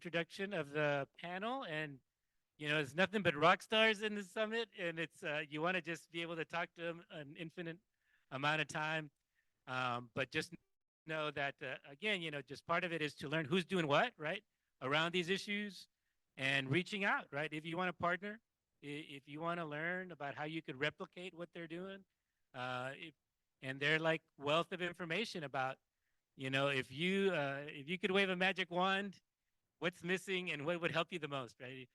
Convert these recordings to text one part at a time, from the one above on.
introduction of the panel. And, it's nothing but rock stars in the summit. And it's, you want to just be able to talk to them an infinite amount of time. But just know that, again, just part of it is to learn who's doing what, right, around these issues and reaching out, right? If you want to partner, if you want to learn about how you could replicate what they're doing, if, and they're like wealth of information about, if you could wave a magic wand, what's missing and what would help you the most, right?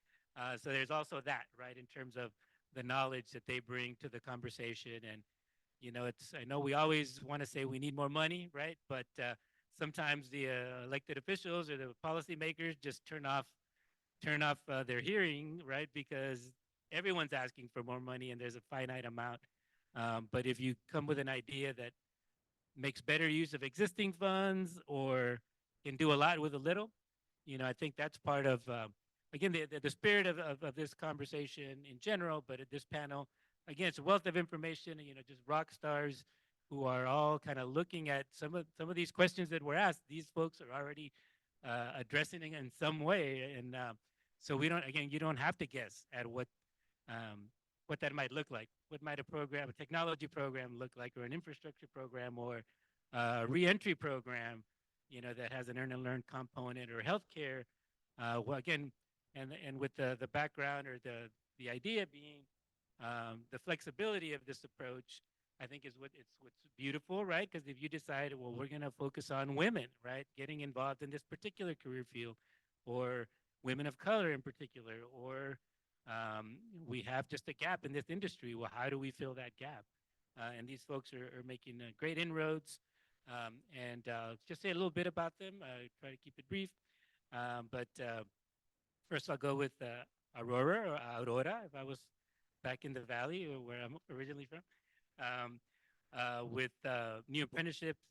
So there's also that, right, in terms of the knowledge that they bring to the conversation. And it's, I know we always want to say we need more money, right? But sometimes the elected officials or the policymakers just turn off their hearing, right? Because everyone's asking for more money and there's a finite amount. But if you come with an idea that makes better use of existing funds or can do a lot with a little, I think that's part of, again, the spirit of this conversation in general, but at this panel, again, it's a wealth of information, just rock stars who are all kind of looking at some of these questions that were asked. These folks are already addressing it in some way. And so we don't, again, you don't have to guess at what that might look like. What might a technology program look like, or an infrastructure program, or a reentry program, that has an earn and learn component, or healthcare. Well, again, and with the background or the idea being the flexibility of this approach, I think is what's beautiful, right? Because if you decide, well, we're going to focus on women, right, getting involved in this particular career field, or women of color in particular, or we have just a gap in this industry. Well, how do we fill that gap? And these folks are making great inroads. And just say a little bit about them. Try to keep it brief. But first, I'll go with Aurora, or Aurora, if I was back in the valley, or where I'm originally from, with new apprenticeships.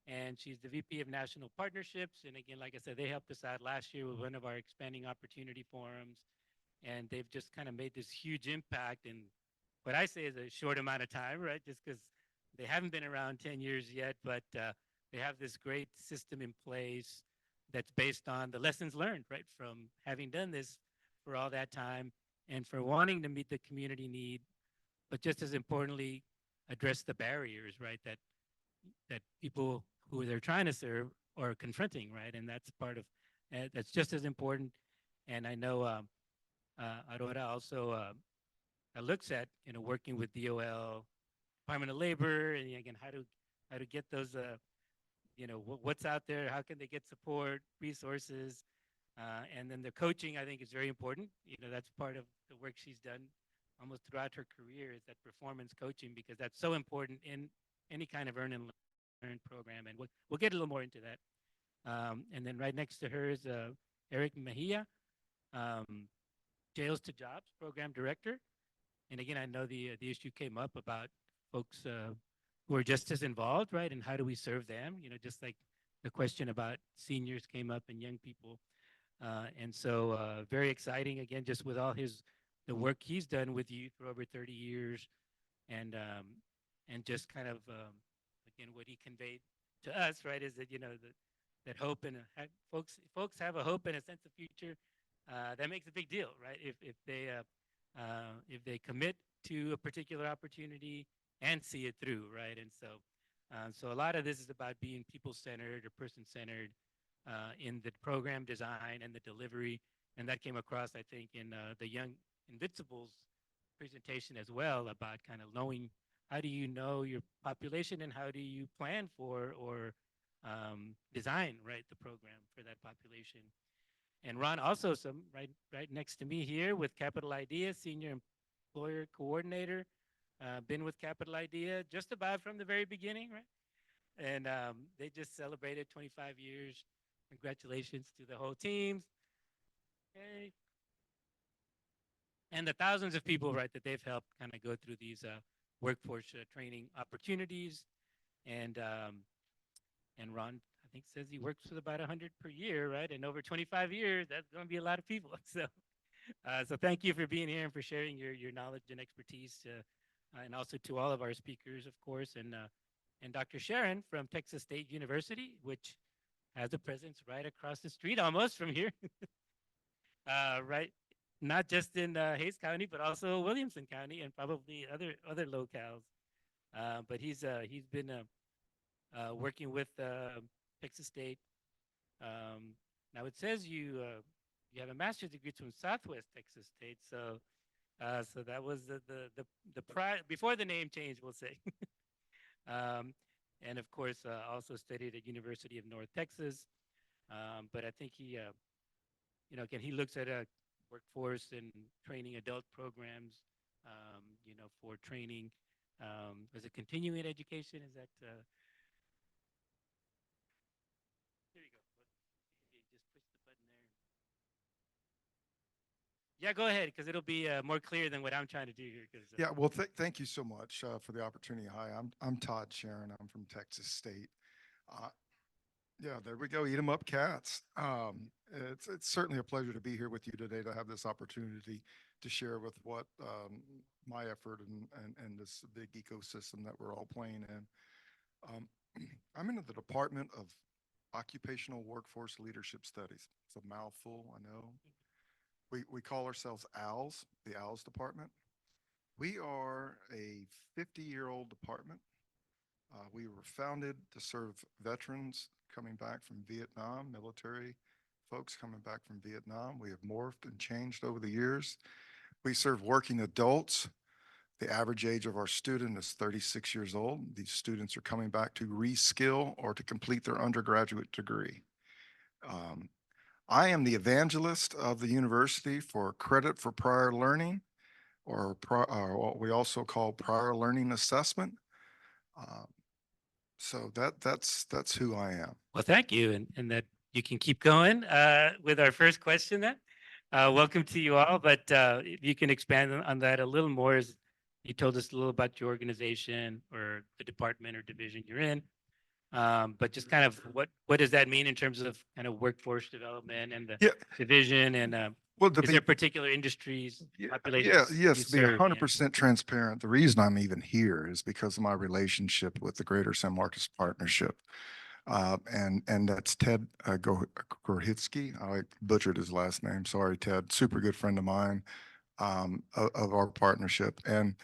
And she's the VP of National Partnerships. And again, like I said, they helped us out last year with one of our expanding opportunity forums. And they've just kind of made this huge impact in what I say is a short amount of time, right? Just because they haven't been around 10 years yet, but they have this great system in place that's based on the lessons learned, right, from having done this for all that time, and for wanting to meet the community need, but just as importantly, address the barriers, right, that people who they're trying to serve are confronting, right? And that's part of that's just as important. And I know Aurora also looks at working with DOL, Department of Labor, and again how to get those what's out there, how can they get support, resources, and then the coaching, I think, is very important. That's part of the work she's done almost throughout her career, is that performance coaching, because that's so important in any kind of earn and learn program. And we'll get a little more into that. And then right next to her is Eric Meija, um, Jails to Jobs Program Director. And again, I know the issue came up about folks who are just as involved, right? And how do we serve them? Just like the question about seniors came up and young people. And so very exciting, again, just with all the work he's done with youth for over 30 years, and just kind of, again, what he conveyed to us, right, is that, that hope and folks have a hope and a sense of future. That makes a big deal, right? If they commit to a particular opportunity and see it through, right? And so a lot of this is about being people-centered or person-centered in the program design and the delivery. And that came across, I think, in the Young Invincibles presentation as well, about kind of knowing, how do you know your population, and how do you plan for or design, right, the program for that population. And Ron also, some right next to me here, with Capital Idea, Senior Employer Coordinator, been with Capital Idea just about from the very beginning, right? And they just celebrated 25 years. Congratulations to the whole teams. Okay. And the thousands of people, right, that they've helped kind of go through these workforce training opportunities. And Ron, I think, says he works with about 100 per year, right? And over 25 years, that's going to be a lot of people. So thank you for being here and for sharing your knowledge and expertise, and also to all of our speakers, of course, and Dr. Sherron from Texas State University, which has a presence right across the street, almost from here, right, not just in Hayes County, but also Williamson County and probably other locales. But he's been working with Texas State. Um, Now it says you have a master's degree from Southwest Texas State, so that was before the name change, we'll say. um, and of course, also studied at University of North Texas. But I think again, he looks at a workforce and training adult programs, for training. Is it continuing education? Is that there you go. Just push the button there. Yeah, go ahead, because it'll be more clear than what I'm trying to do here. Because Yeah, well, thank you so much for the opportunity. Hi, I'm Todd Sherron. I'm from Texas State. Uh, yeah, there we go. Eat 'em up, cats. It's certainly a pleasure to be here with you today to have this opportunity to share with what my effort and this big ecosystem that we're all playing in. Um, I'm in the Department of Occupational Workforce Leadership Studies. It's a mouthful, I know. We call ourselves OWLS, the OWLS Department. We are a 50-year-old department. We were founded to serve veterans coming back from Vietnam, military folks coming back from Vietnam. We have morphed and changed over the years. We serve working adults. The average age of our student is 36 years old. These students are coming back to reskill or to complete their undergraduate degree. Um, I am the evangelist of the university for credit for prior learning, or what we also call prior learning assessment. Uh, so that's who I am. well, thank you, and that you can keep going with our first question. Then, welcome to you all. But if you can expand on that a little more, as you told us a little about your organization or the department or division you're in. But just kind of what does that mean in terms of kind of workforce development and the Yeah, division and well, to is be there particular industries, yeah, populations yes, you to be serve? Yeah. 100% transparent. The reason I'm even here is because of my relationship with the Greater San Marcos Partnership. And that's Ted Gorhitsky. I butchered his last name. Sorry, Ted. Super good friend of mine, of our partnership. And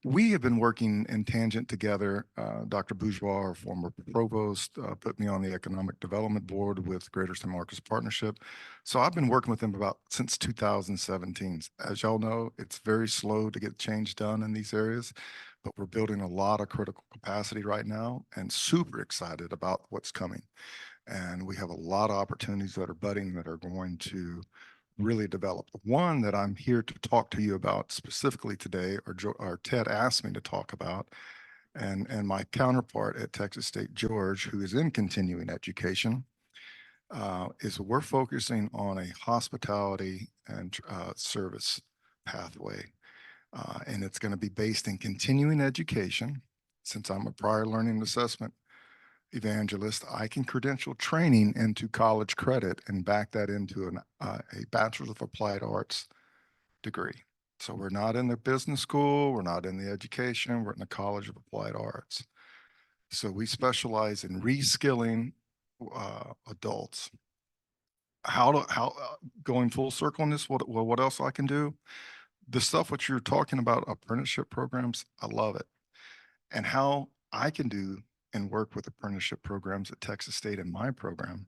we have been working in tangent together. Dr. Bourgeois, our former provost, put me on the economic development board with Greater San Marcos Partnership. So I've been working with them about since 2017. As y'all know, it's very slow to get change done in these areas, but we're building a lot of critical capacity right now and super excited about what's coming. And we have a lot of opportunities that are budding that are going to really develop. The one that I'm here to talk to you about specifically today, or Ted asked me to talk about, and my counterpart at Texas State, George, who is in continuing education, is we're focusing on a hospitality and service pathway. And it's going to be based in continuing education. Since I'm a prior learning assessment evangelist, I can credential training into college credit and back that into a Bachelor's of Applied Arts degree. So we're not in the business school, we're not in the education, we're in the College of Applied Arts. So we specialize in reskilling adults. Going full circle on this, what else I can do? The stuff what you're talking about, apprenticeship programs, I love it. And how I can do and work with apprenticeship programs at Texas State in my program.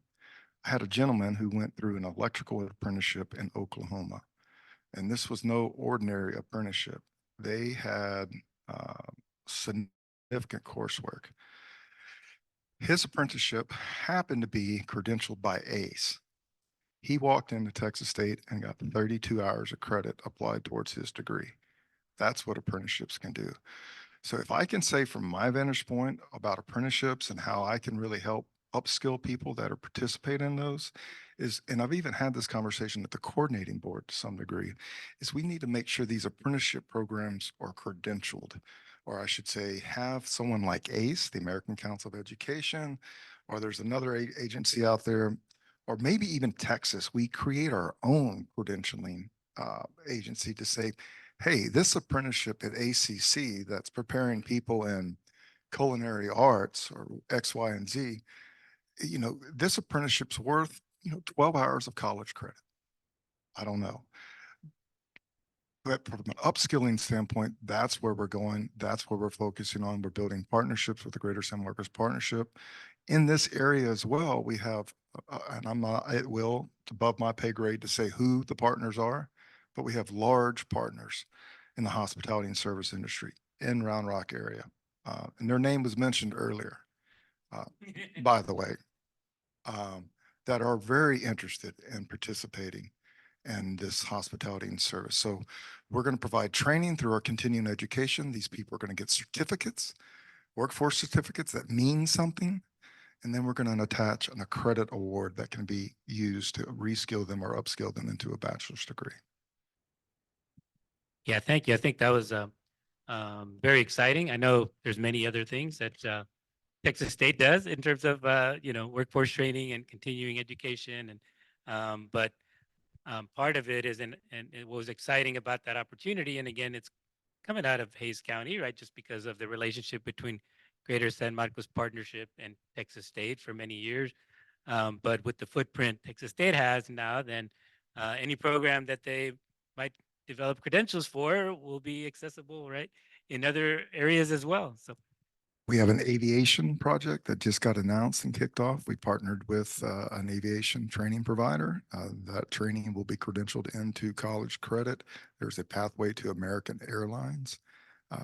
I had a gentleman who went through an electrical apprenticeship in Oklahoma, and this was no ordinary apprenticeship. They had significant coursework. His apprenticeship happened to be credentialed by ACE. He walked into Texas State and got 32 hours of credit applied towards his degree. That's what apprenticeships can do. So if I can say from my vantage point about apprenticeships and how I can really help upskill people that are participating in those is, and I've even had this conversation at the coordinating board to some degree, is we need to make sure these apprenticeship programs are credentialed, or I should say have someone like ACE, the American Council of Education, or there's another agency out there, or maybe even Texas. We create our own credentialing agency to say, hey, this apprenticeship at ACC that's preparing people in culinary arts or X, Y, and Z, this apprenticeship's worth, 12 hours of college credit. I don't know. But from an upskilling standpoint, that's where we're going. That's where we're focusing on. We're building partnerships with the Greater Sun Workers Partnership. In this area as well, we have, and I'm not, it will, it's above my pay grade to say who the partners are, but we have large partners in the hospitality and service industry in Round Rock area. And their name was mentioned earlier, by the way, that are very interested in participating and this hospitality and service. So we're going to provide training through our continuing education. These people are going to get certificates, workforce certificates that mean something. And then we're going to attach an accredit award that can be used to reskill them or upskill them into a bachelor's degree. Yeah, thank you. I think that was very exciting. I know there's many other things that Texas State does in terms of workforce training and continuing education, and but part of it is, and it was exciting about that opportunity. And again, it's coming out of Hays County, right? Just because of the relationship between Greater San Marcos Partnership and Texas State for many years. But with the footprint Texas State has now, then any program that they might develop credentials for will be accessible, right, in other areas as well. So we have an aviation project that just got announced and kicked off. We partnered with an aviation training provider. That training will be credentialed into college credit. There's a pathway to American Airlines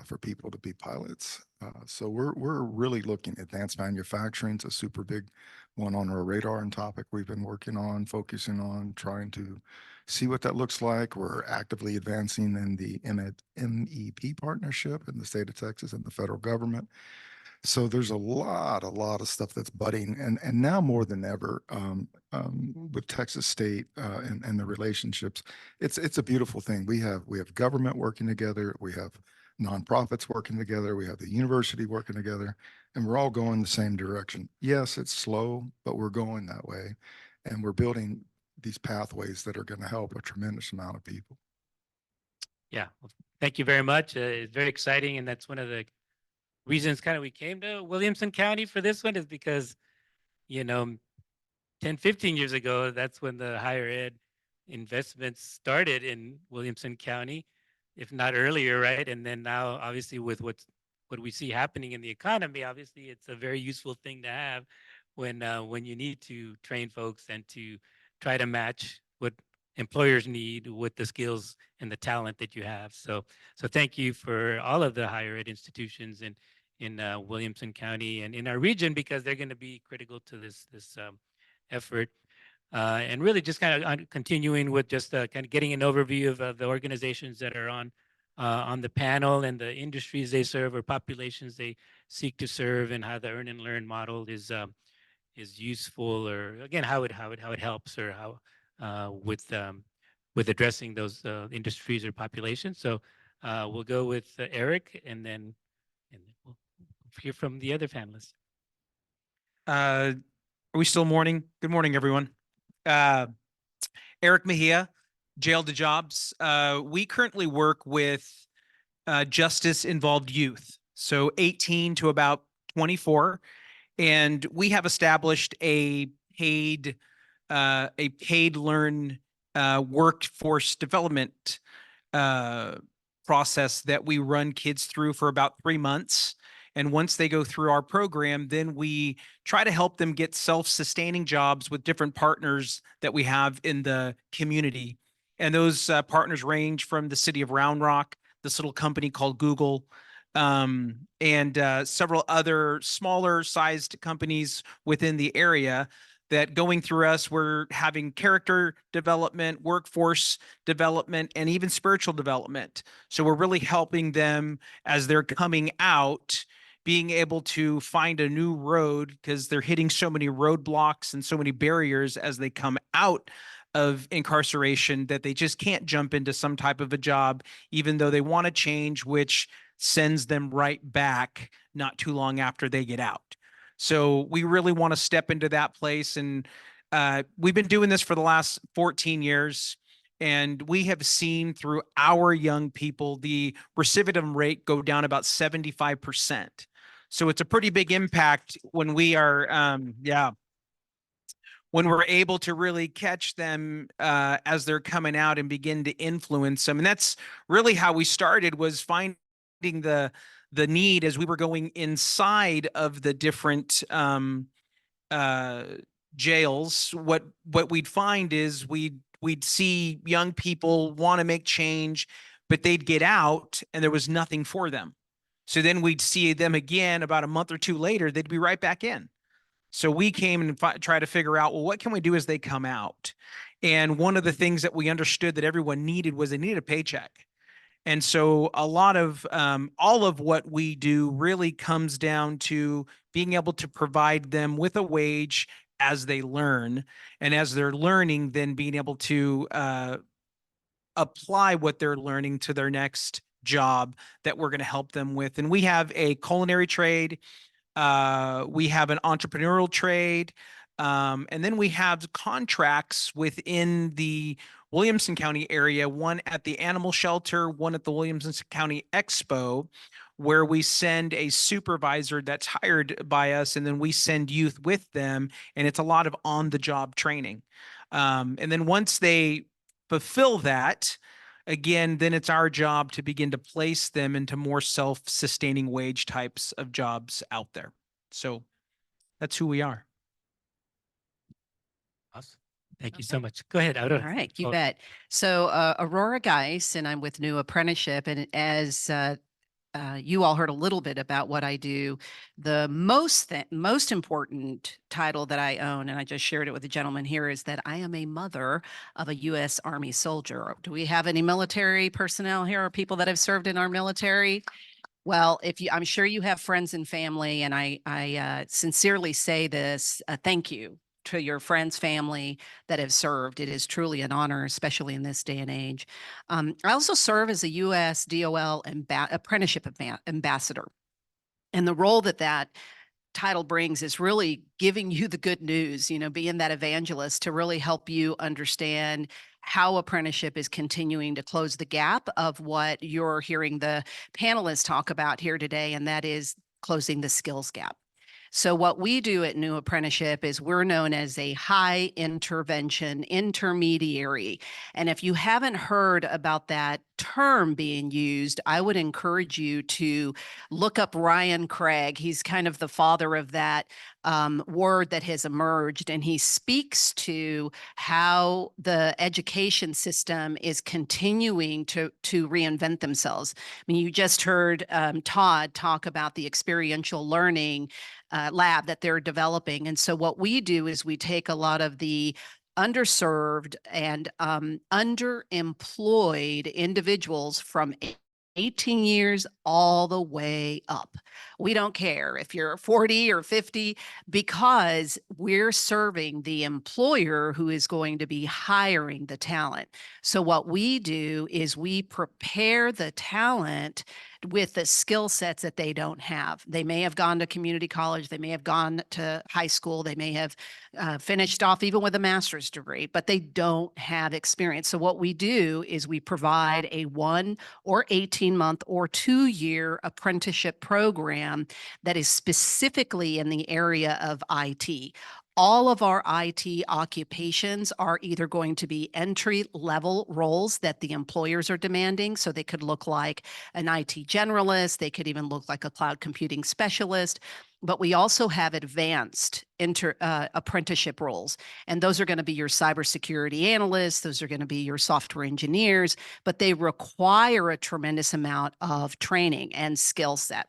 for people to be pilots. So we're really looking at advanced manufacturing. It's a super big one on our radar and topic we've been working on, focusing on, trying to see what that looks like. We're actively advancing in the MEP partnership in the state of Texas and the federal government. So there's a lot of stuff that's budding, and now more than ever, with Texas State and the relationships, it's a beautiful thing. We have government working together, we have nonprofits working together, we have the university working together, and we're all going the same direction. Yes, it's slow, but we're going that way, and we're building these pathways that are going to help a tremendous amount of people. yeah, well, thank you very much. It's very exciting, and that's one of the reasons kind of we came to Williamson County for this one, is because 10, 15 years ago, that's when the higher ed investments started in Williamson County, if not earlier, right? And then now, obviously, with what we see happening in the economy, obviously, it's a very useful thing to have when you need to train folks and to try to match what employers need with the skills and the talent that you have. So thank you for all of the higher ed institutions in Williamson County and in our region, because they're going to be critical to this effort. And really just kind of continuing with just kind of getting an overview of the organizations that are on the panel and the industries they serve or populations they seek to serve, and how the earn and learn model is useful, or again how it helps, or how with addressing those industries or populations. So we'll go with Eric, and then we'll hear from the other panelists. Are we still morning? Good morning, everyone. Eric Meija, Jail to Jobs. We currently work with justice-involved youth, so 18 to about 24, and we have established a paid learn workforce development process that we run kids through for about 3 months. And once they go through our program, then we try to help them get self-sustaining jobs with different partners that we have in the community. And those partners range from the city of Round Rock, this little company called Google, and several other smaller sized companies within the area that, going through us, we're having character development, workforce development, and even spiritual development. So we're really helping them as they're coming out, being able to find a new road, because they're hitting so many roadblocks and so many barriers as they come out of incarceration, that they just can't jump into some type of a job, even though they want to change, which sends them right back not too long after they get out. So we really want to step into that place. And we've been doing this for the last 14 years. And we have seen through our young people, the recidivism rate go down about 75%. So it's a pretty big impact when we are, when we're able to really catch them as they're coming out and begin to influence them. And that's really how we started, was finding the need as we were going inside of the different jails. What we'd find is we'd see young people want to make change, but they'd get out and there was nothing for them. So then we'd see them again about a month or two later, they'd be right back in. So we came and try to figure out, well, what can we do as they come out? And one of the things that we understood that everyone needed was they needed a paycheck. And so a lot of all of what we do really comes down to being able to provide them with a wage as they learn, and as they're learning, then being able to apply what they're learning to their next job that we're going to help them with. And we have a culinary trade. We have an entrepreneurial trade. And then we have contracts within the Williamson County area, one at the animal shelter, one at the Williamson County Expo, where we send a supervisor that's hired by us, and then we send youth with them, and it's a lot of on-the-job training. And then once they fulfill that, again, then it's our job to begin to place them into more self-sustaining wage types of jobs out there. So that's who we are. Awesome. Thank you so much. Go ahead, Aurora. All right, you Oh, bet. So Aurora Geis, and I'm with New Apprenticeship. And as you all heard a little bit about what I do, the most important title that I own, and I just shared it with the gentleman here, is that I am a mother of a U.S. Army soldier. Do we have any military personnel here, or people that have served in our military? Well, I'm sure you have friends and family, and I sincerely say this, thank you to your friends, family that have served. It is truly an honor, especially in this day and age. I also serve as a U.S. DOL apprenticeship ambassador. And the role that title brings is really giving you the good news, being that evangelist to really help you understand how apprenticeship is continuing to close the gap of what you're hearing the panelists talk about here today, and that is closing the skills gap. So what we do at New Apprenticeship is we're known as a high intervention intermediary. And if you haven't heard about that term being used, I would encourage you to look up Ryan Craig. He's kind of the father of that word that has emerged, and he speaks to how the education system is continuing to reinvent themselves. I mean, you just heard Todd talk about the experiential learning lab that they're developing. And so what we do is we take a lot of the underserved and underemployed individuals from 18 years all the way up. We don't care if you're 40 or 50, because we're serving the employer who is going to be hiring the talent. So what we do is we prepare the talent with the skill sets that they don't have. They may have gone to community college, they may have gone to high school, they may have finished off even with a master's degree, but they don't have experience. So what we do is we provide a 1 or 18-month or 2-year apprenticeship program that is specifically in the area of IT. All of our IT occupations are either going to be entry-level roles that the employers are demanding. So they could look like an IT generalist. They could even look like a cloud computing specialist. But we also have advanced apprenticeship roles. And those are going to be your cybersecurity analysts. Those are going to be your software engineers. But they require a tremendous amount of training and skill set.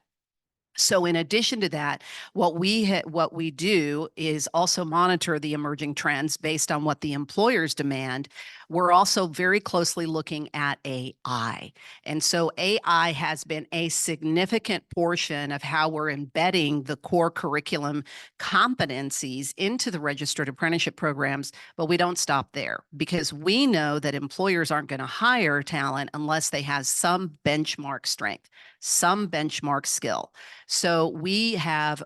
So in addition to that, what we do is also monitor the emerging trends based on what the employers demand. We're also very closely looking at AI. And so AI has been a significant portion of how we're embedding the core curriculum competencies into the registered apprenticeship programs, but we don't stop there, because we know that employers aren't going to hire talent unless they have some benchmark strength, some benchmark skill. So we have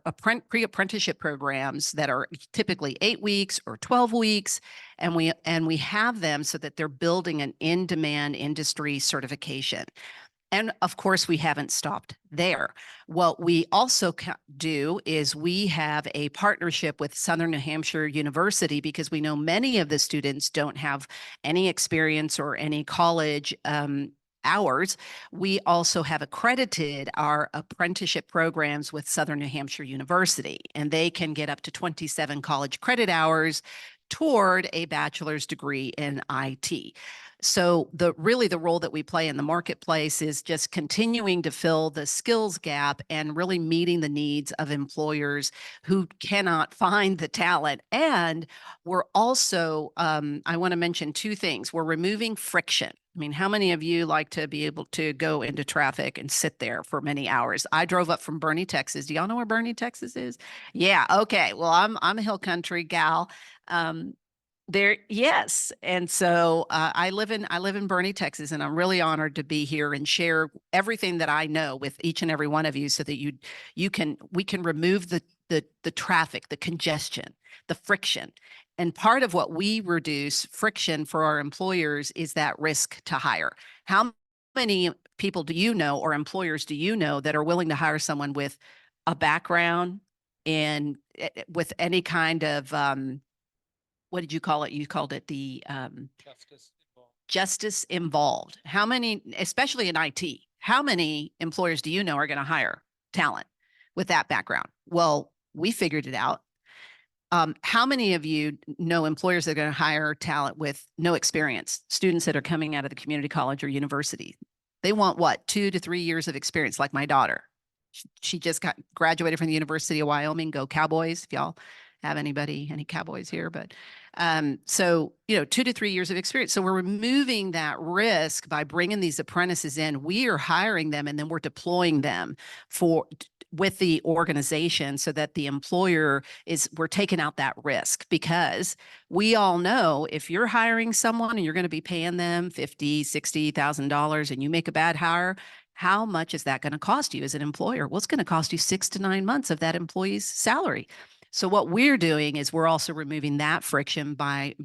pre-apprenticeship programs that are typically 8 weeks or 12 weeks, and we have them so that they're building an in-demand industry certification. And of course, we haven't stopped there. What we also do is we have a partnership with Southern New Hampshire University, because we know many of the students don't have any experience or any college hours. We also have accredited our apprenticeship programs with Southern New Hampshire University, and they can get up to 27 college credit hours toward a bachelor's degree in IT. So really the role that we play in the marketplace is just continuing to fill the skills gap and really meeting the needs of employers who cannot find the talent. And we're also, I want to mention two things. We're removing friction. I mean, how many of you like to be able to go into traffic and sit there for many hours? I drove up from Bernie, Texas. Do y'all know where Bernie, Texas is? Yeah. Okay. Well, I'm a hill country gal. There, yes. And so I live in Bernie, Texas, and I'm really honored to be here and share everything that I know with each and every one of you, so that we can remove the traffic, the congestion, the friction. And part of what we reduce friction for our employers is that risk to hire. How many people do you know, or employers do you know, that are willing to hire someone with a background and with any kind of what did you call it? You called it the justice involved. How many, especially in IT, how many employers do you know are going to hire talent with that background? Well, we figured it out. How many of you know employers that are going to hire talent with no experience, students that are coming out of the community college or university? They want what, 2 to 3 years of experience, like my daughter. She just graduated from the University of Wyoming. Go Cowboys, if y'all have any Cowboys here, but so, 2 to 3 years of experience. So we're removing that risk by bringing these apprentices in. We are hiring them, and then we're deploying them with the organization, so that the employer we're taking out that risk, because we all know if you're hiring someone and you're going to be paying them $50,000, $60,000 and you make a bad hire, how much is that going to cost you as an employer? Well, it's going to cost you 6 to 9 months of that employee's salary. So what we're doing is we're also removing that friction by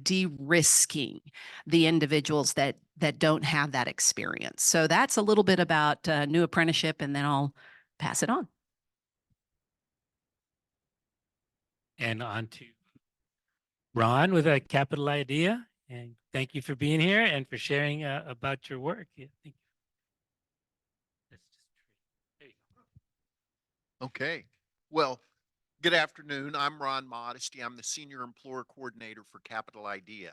de-risking the individuals that don't have that experience. So that's a little bit about new apprenticeship, and then I'll pass it on. And on to Ron with a capital idea. And thank you for being here and for sharing about your work. Yeah, thank you. There you go. Okay. Well, good afternoon. I'm Ron Modesty. I'm the Senior Employer Coordinator for Capital Idea.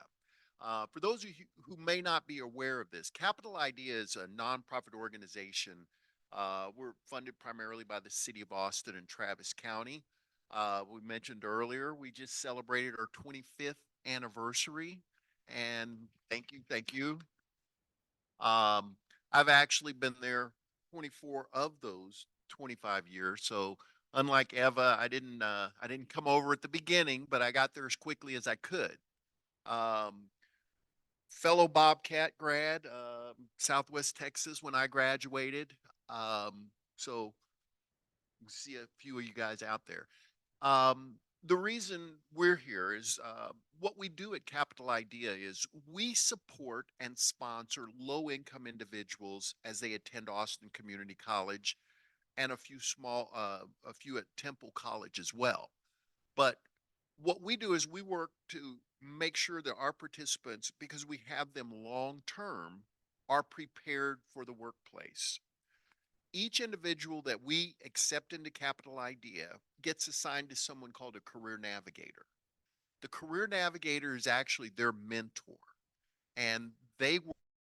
For those of you who may not be aware of this, Capital Idea is a nonprofit organization. We're funded primarily by the City of Austin and Travis County. We mentioned earlier, we just celebrated our 25th anniversary, and thank you. I've actually been there 24 of those 25 years. So unlike Eva, I didn't come over at the beginning, but I got there as quickly as I could. Fellow Bobcat grad, Southwest Texas when I graduated. So see a few of you guys out there. The reason we're here is what we do at Capital Idea is we support and sponsor low-income individuals as they attend Austin Community College, and a few at Temple College as well. But what we do is we work to make sure that our participants, because we have them long-term, are prepared for the workplace. Each individual that we accept into Capital Idea gets assigned to someone called a career navigator. The career navigator is actually their mentor, and they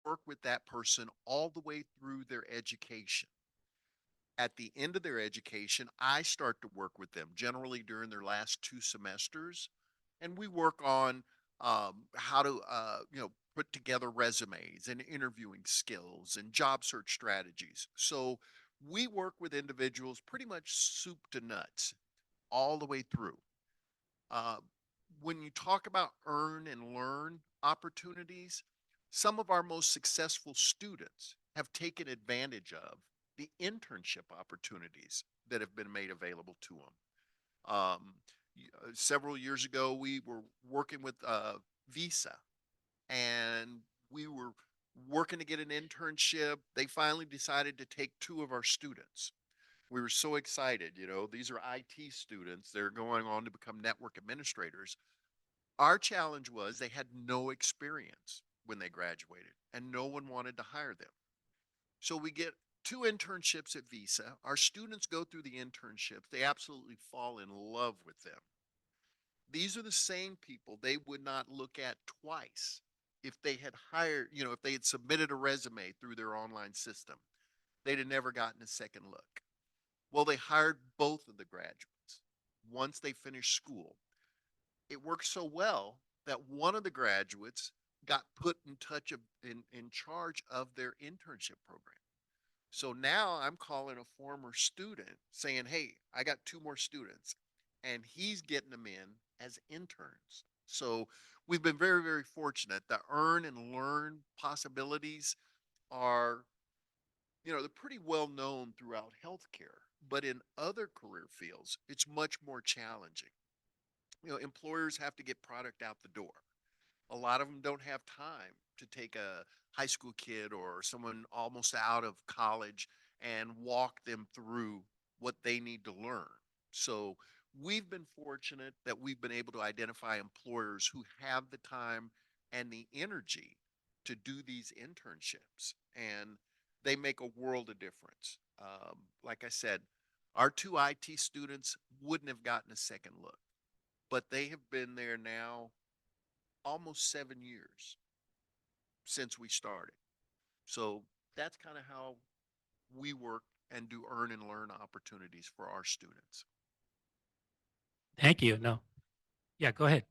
work with that person all the way through their education. At the end of their education, I start to work with them, generally during their last 2 semesters, and we work on how to put together resumes and interviewing skills and job search strategies. So we work with individuals pretty much soup to nuts all the way through. When you talk about earn and learn opportunities, some of our most successful students have taken advantage of the internship opportunities that have been made available to them. Several years ago, we were working with Visa, and we were working to get an internship. They finally decided to take two of our students. We were so excited, you know, these are IT students. They're going on to become network administrators. Our challenge was they had no experience when they graduated and no one wanted to hire them. So we get two internships at Visa. Our students go through the internships. They absolutely fall in love with them. These are the same people they would not look at twice if they had hired, you know, if they had submitted a resume through their online system. They'd have never gotten a second look. Well, they hired both of the graduates once they finished school. It worked so well that one of the graduates got put in touch of in charge of their internship program. So now I'm calling a former student saying, hey, I got two more students, and he's getting them in as interns. So we've been very, very fortunate. The earn and learn possibilities are, you know, they're pretty well known throughout healthcare, but in other career fields, it's much more challenging. You know, employers have to get product out the door. A lot of them don't have time to take a high school kid or someone almost out of college and walk them through what they need to learn. So we've been fortunate that we've been able to identify employers who have the time and the energy to do these internships, and they make a world of difference. Like I said, our two IT students wouldn't have gotten a second look, but they have been there now almost 7 years since we started. So that's kind of how we work and do earn and learn opportunities for our students. Thank you. No. Yeah, go ahead.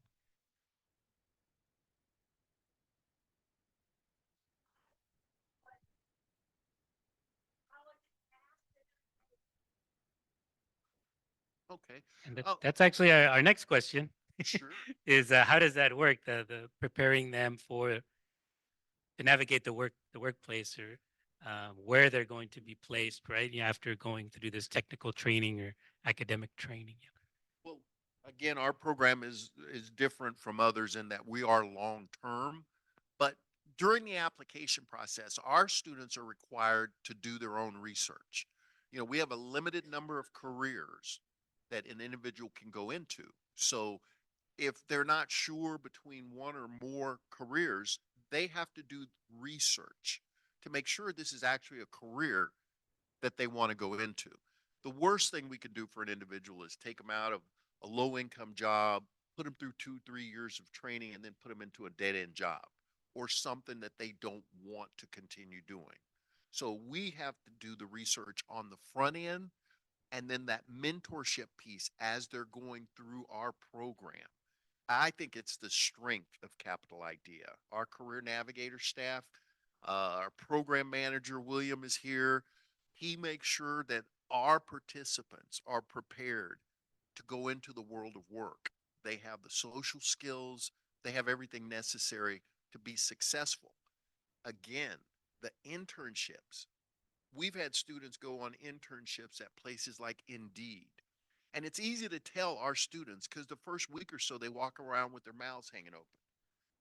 Okay. And Oh, that's actually our next question sure. is how does that work? The preparing them for to navigate the workplace or where they're going to be placed, right? Yeah, after going through this technical training or academic training. Well, again, our program is different from others in that we are long term, but during the application process, our students are required to do their own research. You know, we have a limited number of careers that an individual can go into. So if they're not sure between one or more careers, they have to do research to make sure this is actually a career that they want to go into. The worst thing we could do for an individual is take them out of a low income job, put them through 2, 3 years of training, and then put them into a dead end job or something that they don't want to continue doing. So we have to do the research on the front end and then that mentorship piece as they're going through our program. I think it's the strength of Capital Idea. Our career navigator staff, our program manager, William, is here. He makes sure that our participants are prepared to go into the world of work. They have the social skills, they have everything necessary to be successful. Again, the internships. We've had students go on internships at places like Indeed. And it's easy to tell our students because the first week or so they walk around with their mouths hanging open.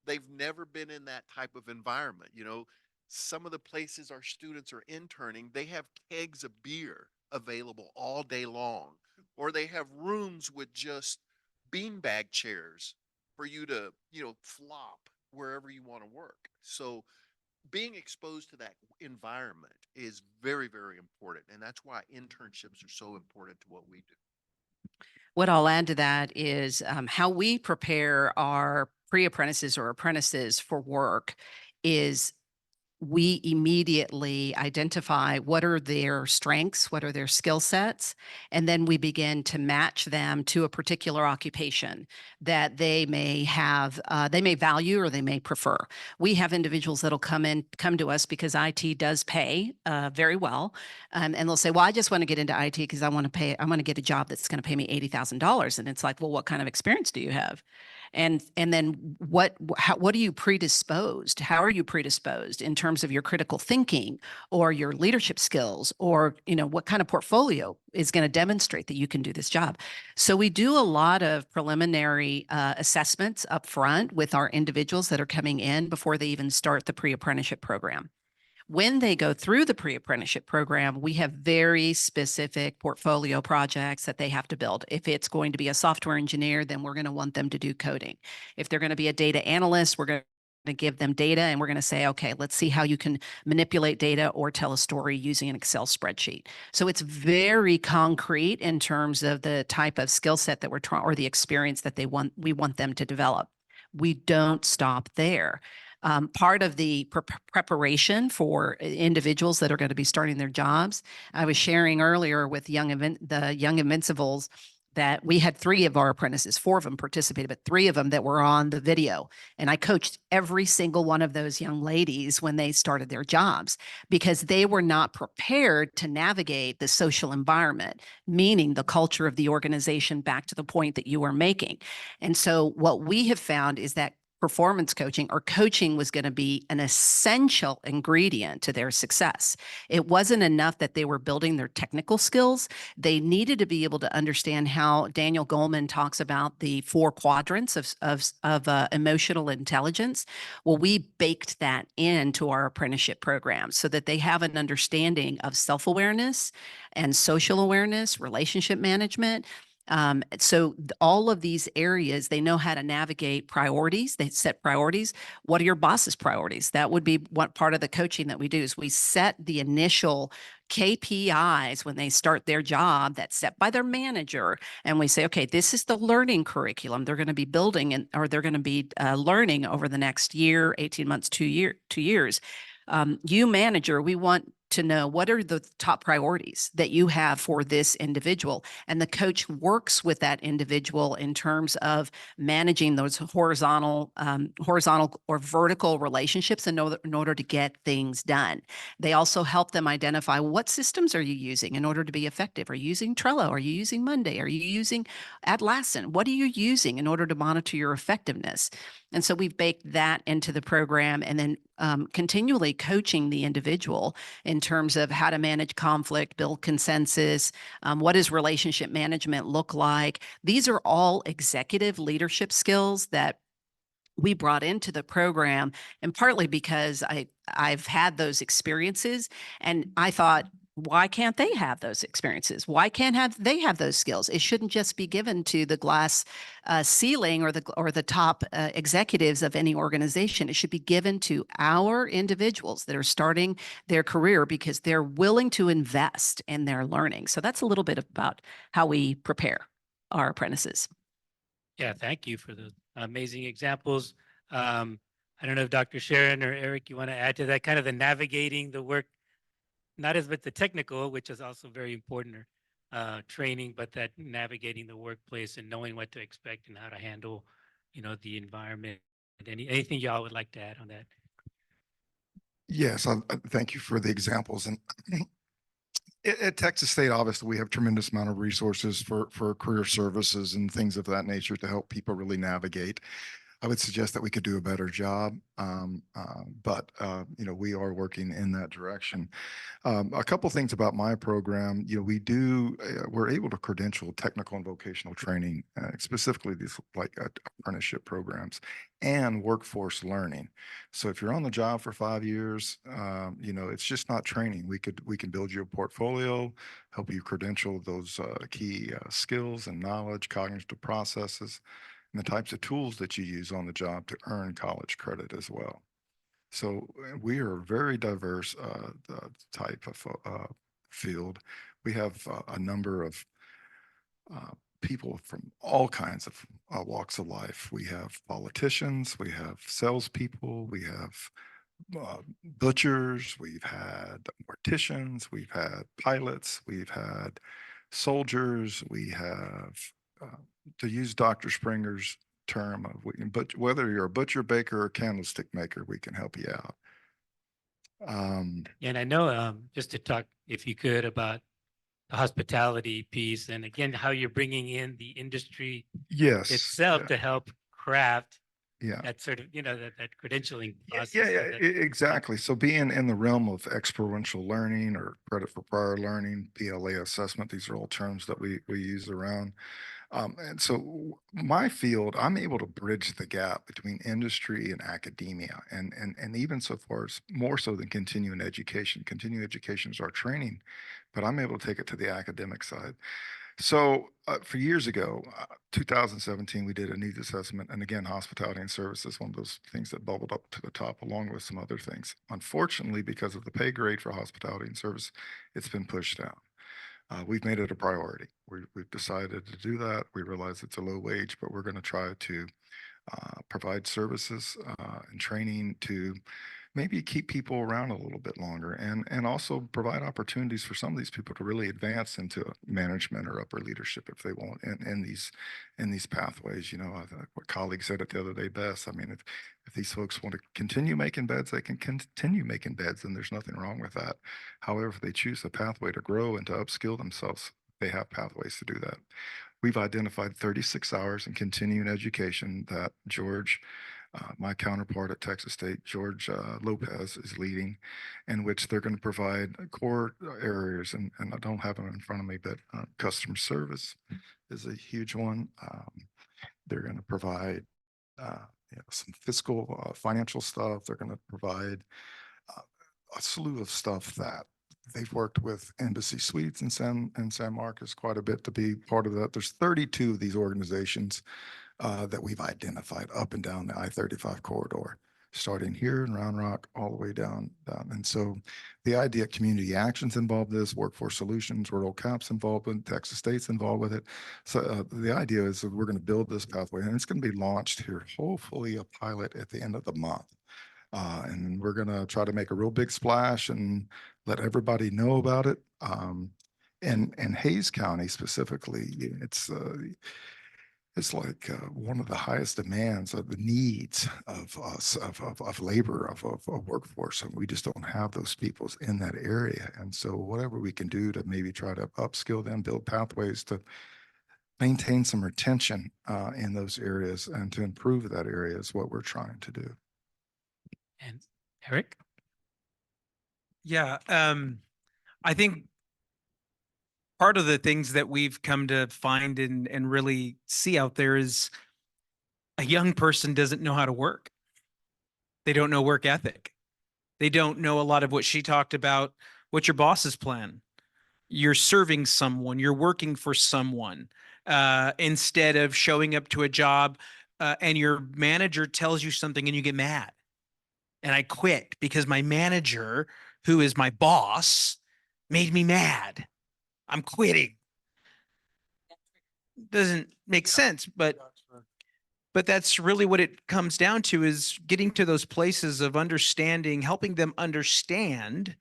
They've never been in that type of environment. You know, some of the places our students are interning, they have kegs of beer available all day long, or they have rooms with just beanbag chairs for you to, you know, flop wherever you want to work. So being exposed to that environment is very, very important. And that's why internships are so important to what we do. What I'll add to that is how we prepare our pre-apprentices or apprentices for work is we immediately identify what are their strengths, what are their skill sets, and then we begin to match them to a particular occupation that they may have, they may value or they may prefer. We have individuals that'll come to us because IT does pay very well, and they'll say, "Well, I just want to get into IT because I want to get a job that's going to pay me $80,000." And it's like, "Well, what kind of experience do you have?" And then what are you predisposed? How are you predisposed in terms of your critical thinking or your leadership skills, or, what kind of portfolio is going to demonstrate that you can do this job? So we do a lot of preliminary assessments up front with our individuals that are coming in before they even start the pre-apprenticeship program. When they go through the pre-apprenticeship program, we have very specific portfolio projects that they have to build. If it's going to be a software engineer, then we're going to want them to do coding. If they're going to be a data analyst, we're going to give them data, and we're going to say, okay, let's see how you can manipulate data or tell a story using an Excel spreadsheet. So it's very concrete in terms of the type of skill set that we're trying, or the experience that we want them to develop. We don't stop there. Part of the preparation for individuals that are going to be starting their jobs, I was sharing earlier with the Young Invincibles that we had 3 of our apprentices, 4 of them participated, but 3 of them that were on the video. And I coached every single one of those young ladies when they started their jobs, because they were not prepared to navigate the social environment, meaning the culture of the organization, back to the point that you were making. And so what we have found is that performance coaching, or coaching, was going to be an essential ingredient to their success. It wasn't enough that they were building their technical skills. They needed to be able to understand how Daniel Goleman talks about the 4 quadrants of emotional intelligence. Well, we baked that into our apprenticeship program so that they have an understanding of self-awareness and social awareness, relationship management. So all of these areas, they know how to navigate priorities. They set priorities. What are your boss's priorities? That would be what part of the coaching that we do, is we set the initial KPIs when they start their job, that's set by their manager. And we say, okay, this is the learning curriculum they're going to be building, or they're going to be learning over the next year, 18 months, 2 years. You manager, we want to know what are the top priorities that you have for this individual. And the coach works with that individual in terms of managing those horizontal or vertical relationships in order to get things done. They also help them identify, what systems are you using in order to be effective? Are you using Trello? Are you using Monday? Are you using Atlassian? What are you using in order to monitor your effectiveness? And so we've baked that into the program, and then continually coaching the individual in terms of how to manage conflict, build consensus, what does relationship management look like? These are all executive leadership skills that we brought into the program, and partly because I've had those experiences, and I thought, why can't they have those experiences? Why can't they have those skills? It shouldn't just be given to the glass ceiling or the top executives of any organization. It should be given to our individuals that are starting their career, because they're willing to invest in their learning. So that's a little bit about how we prepare our apprentices. Yeah, thank you for the amazing examples. I don't know if Dr. Sherron or Eric, you want to add to that, kind of the navigating the work, not as with the technical, which is also very important, or training, but that navigating the workplace and knowing what to expect and how to handle, the environment. Anything y'all would like to add on that? Yes, I thank you for the examples. And at Texas State, obviously, we have tremendous amount of resources for career services and things of that nature to help people really navigate. I would suggest that we could do a better job, but we are working in that direction. A couple things about my program, we're able to credential technical and vocational training, specifically these apprenticeship programs and workforce learning. So if you're on the job for 5 years, it's just not training. We can build you a portfolio, help you credential those key skills and knowledge, cognitive processes, and the types of tools that you use on the job to earn college credit as well. So we are a very diverse type of field. We have a number of people from all kinds of walks of life. We have politicians, we have salespeople, we have butchers, we've had morticians, we've had pilots, we've had soldiers, we have to use Dr. Springer's term of, but whether you're a butcher, baker, or candlestick maker, we can help you out. And I know, just to talk, if you could, about the hospitality piece, and again, how you're bringing in the industry Yes, itself yeah. to help craft Yeah. that sort of, that credentialing process. Yeah, so yeah, that- exactly. So being in the realm of experiential learning or credit for prior learning, PLA assessment, these are all terms that we use around. And so my field, I'm able to bridge the gap between industry and academia, and even so far as more so than continuing education. Continuing education is our training, but I'm able to take it to the academic side. So for years ago, 2017, we did a needs assessment. And again, hospitality and services, one of those things that bubbled up to the top along with some other things. Unfortunately, because of the pay grade for hospitality and service, it's been pushed down. We've made it a priority. We've decided to do that. We realize it's a low wage, but we're going to try to provide services and training to maybe keep people around a little bit longer, and also provide opportunities for some of these people to really advance into management or upper leadership if they want in these pathways. I think what colleague said it the other day best. I mean, if these folks want to continue making beds, they can continue making beds, and there's nothing wrong with that. However, if they choose a pathway to grow and to upskill themselves, they have pathways to do that. We've identified 36 hours in continuing education that George, my counterpart at Texas State, George Lopez, is leading, in which they're going to provide core areas, and I don't have them in front of me, but customer service is a huge one. They're going to provide some fiscal, financial stuff. They're going to provide a slew of stuff that they've worked with Embassy Suites in San Marcos quite a bit to be part of that. There's 32 of these organizations that we've identified up and down the I-35 corridor, starting here in Round Rock all the way down. And so the idea, community actions involved this, workforce solutions, Rural CAP's involved with, Texas State's involved with it. So the idea is that we're going to build this pathway, and it's going to be launched here, hopefully a pilot at the end of the month. And we're going to try to make a real big splash and let everybody know about it. And Hays County specifically, it's like one of the highest demands of the needs of us, of labor, of workforce. And we just don't have those people in that area. And so whatever we can do to maybe try to upskill them, build pathways to maintain some retention in those areas and to improve that area is what we're trying to do. And Eric? Yeah, I think part of the things that we've come to find and really see out there is a young person doesn't know how to work. They don't know work ethic. They don't know a lot of what she talked about. What's your boss's plan? You're serving someone, you're working for someone, instead of showing up to a job and your manager tells you something and you get mad. And I quit because my manager, who is my boss, made me mad. I'm quitting. Doesn't make sense, but that's really what it comes down to, is getting to those places of understanding, helping them understand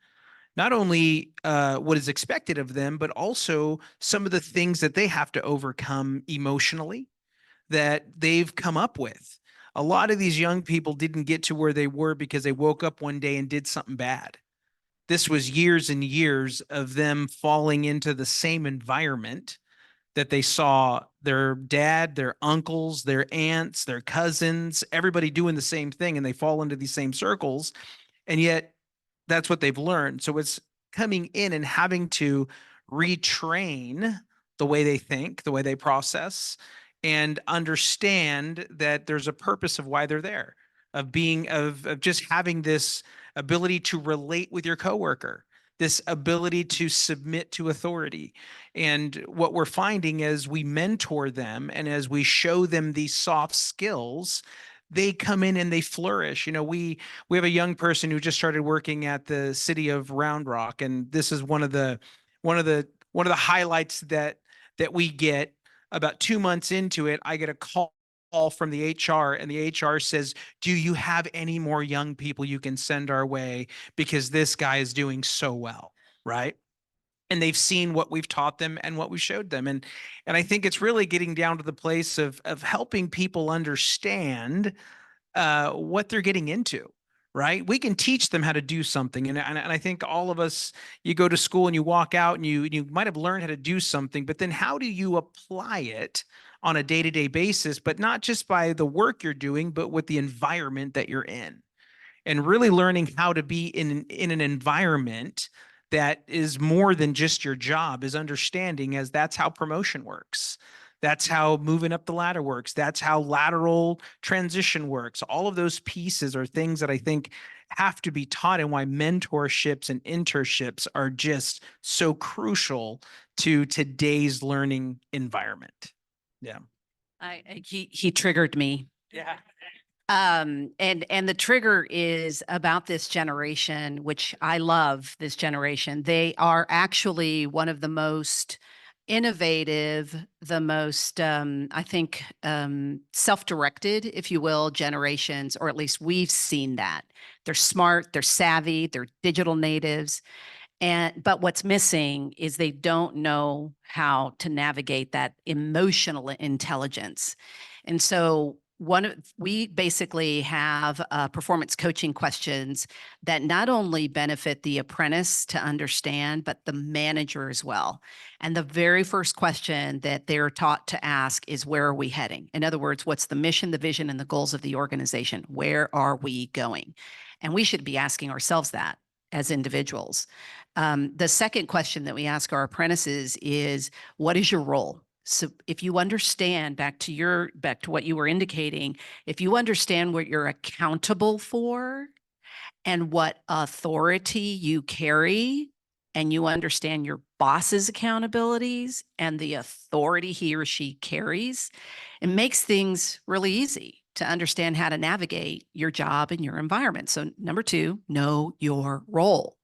not only what is expected of them, but also some of the things that they have to overcome emotionally that they've come up with. A lot of these young people didn't get to where they were because they woke up one day and did something bad. This was years and years of them falling into the same environment that they saw their dad, their uncles, their aunts, their cousins, everybody doing the same thing, and they fall into these same circles. And yet that's what they've learned. So it's coming in and having to retrain the way they think, the way they process, and understand that there's a purpose of why they're there, of being, of just having this ability to relate with your coworker, this ability to submit to authority. And what we're finding as we mentor them and as we show them these soft skills, they come in and they flourish. We have a young person who just started working at the city of Round Rock, and this is one of the highlights that we get. About 2 months into it, I get a call from the HR, and the HR says, "Do you have any more young people you can send our way? Because this guy is doing so well," right? And they've seen what we've taught them and what we showed them. And I think it's really getting down to the place of helping people understand what they're getting into, right? We can teach them how to do something. And I think all of us, you go to school and you walk out and you might have learned how to do something, but then how do you apply it on a day-to-day basis, but not just by the work you're doing, but with the environment that you're in. And really learning how to be in an environment that is more than just your job, is understanding as that's how promotion works. That's how moving up the ladder works. That's how lateral transition works. All of those pieces are things that I think have to be taught, and why mentorships and internships are just so crucial to today's learning environment. Yeah. He triggered me. Yeah. And the trigger is about this generation, which I love this generation. They are actually one of the most innovative, the most, I think, self-directed, if you will, generations, or at least we've seen that. They're smart, they're savvy, they're digital natives. But what's missing is they don't know how to navigate that emotional intelligence. And so we basically have performance coaching questions that not only benefit the apprentice to understand, but the manager as well. And the very first question that they're taught to ask is, where are we heading? In other words, what's the mission, the vision, and the goals of the organization? Where are we going? And we should be asking ourselves that as individuals. The second question that we ask our apprentices is, what is your role? So if you understand, back to what you were indicating, if you understand what you're accountable for and what authority you carry, and you understand your boss's accountabilities and the authority he or she carries, it makes things really easy to understand how to navigate your job and your environment. So number two, know your role.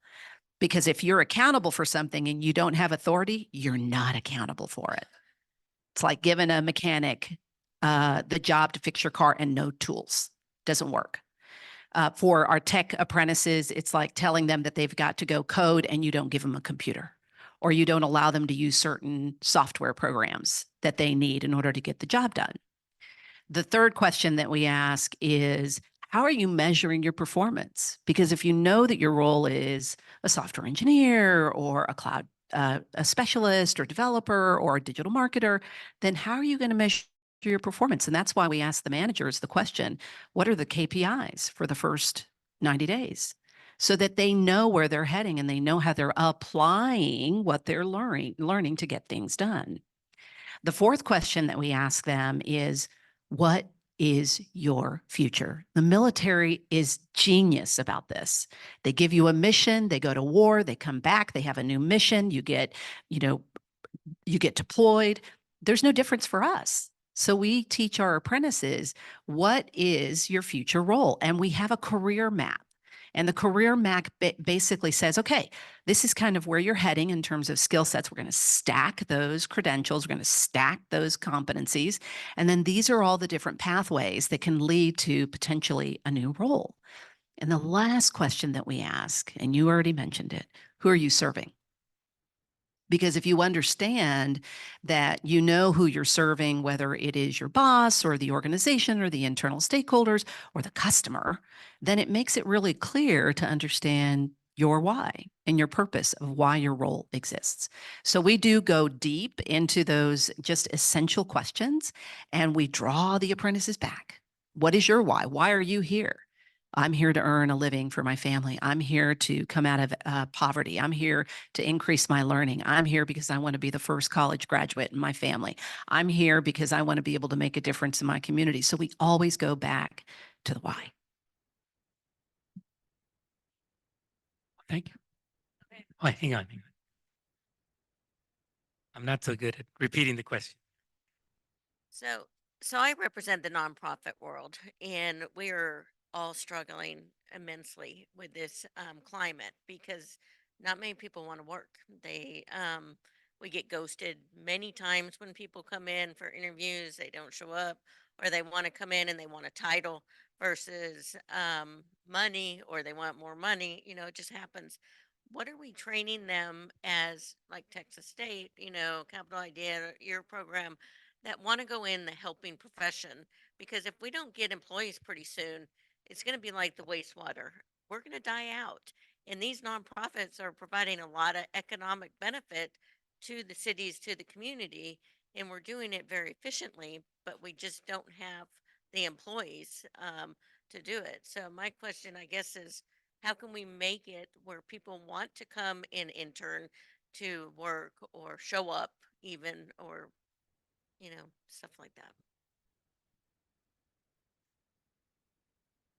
Because if you're accountable for something and you don't have authority, you're not accountable for it. It's like giving a mechanic the job to fix your car and no tools. Doesn't work. For our tech apprentices, it's like telling them that they've got to go code and you don't give them a computer, or you don't allow them to use certain software programs that they need in order to get the job done. The third question that we ask is, how are you measuring your performance? Because if you know that your role is a software engineer or a cloud a specialist or developer or a digital marketer, then how are you going to measure your performance? And that's why we ask the managers the question, what are the KPIs for the first 90 days? So that they know where they're heading and they know how they're applying what they're learning to get things done. The fourth question that we ask them is, what is your future? The military is genius about this. They give you a mission, they go to war, they come back, they have a new mission, you get deployed. There's no difference for us. So we teach our apprentices, what is your future role? And we have a career map. And the career map basically says, okay, this is kind of where you're heading in terms of skill sets. We're going to stack those credentials. We're going to stack those competencies. And then these are all the different pathways that can lead to potentially a new role. And the last question that we ask, and you already mentioned it, who are you serving? Because if you understand that you know who you're serving, whether it is your boss or the organization or the internal stakeholders or the customer, then it makes it really clear to understand your why and your purpose of why your role exists. So we do go deep into those just essential questions, and we draw the apprentices back. What is your why? Why are you here? I'm here to earn a living for my family. I'm here to come out of poverty. I'm here to increase my learning. I'm here because I want to be the first college graduate in my family. I'm here because I want to be able to make a difference in my community. So we always go back to the why. Thank you. Oh, hang on. I'm not so good at repeating the question. So I represent the nonprofit world, and we're all struggling immensely with this climate because not many people want to work. We get ghosted many times when people come in for interviews. They don't show up, or they want to come in and they want a title versus money, or they want more money. It just happens. What are we training them as, like Texas State, Capital Idea, your program, that want to go in the helping profession? Because if we don't get employees pretty soon, it's going to be like the wastewater. We're going to die out. And these nonprofits are providing a lot of economic benefit to the cities, to the community. and we're doing it very efficiently, but we just don't have the employees to do it. So my question, I guess, is how can we make it where people want to come and intern to work or show up even, or, stuff like that?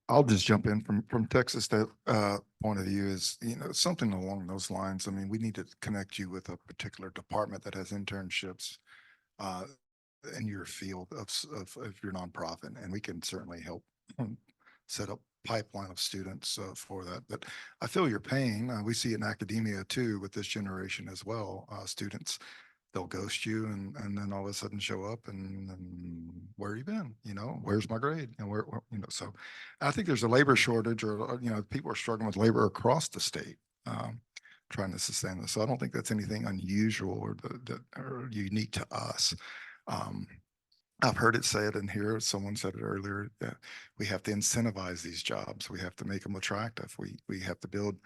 I'll just jump in from Texas. That point of view is, something along those lines. I mean, we need to connect you with a particular department that has internships uh, in your field of your nonprofit, and we can certainly help set up pipeline of students for that. But I feel your pain. We see it in academia too with this generation as well. Students, they'll ghost you and then all of a sudden show up and where you been? Where's my grade? And so I think there's a labor shortage or, people are struggling with labor across the state. Trying to sustain this. So I don't think that's anything unusual or unique to us. I've heard it said in here, someone said it earlier, that we have to incentivize these jobs. We have to make them attractive. We have to build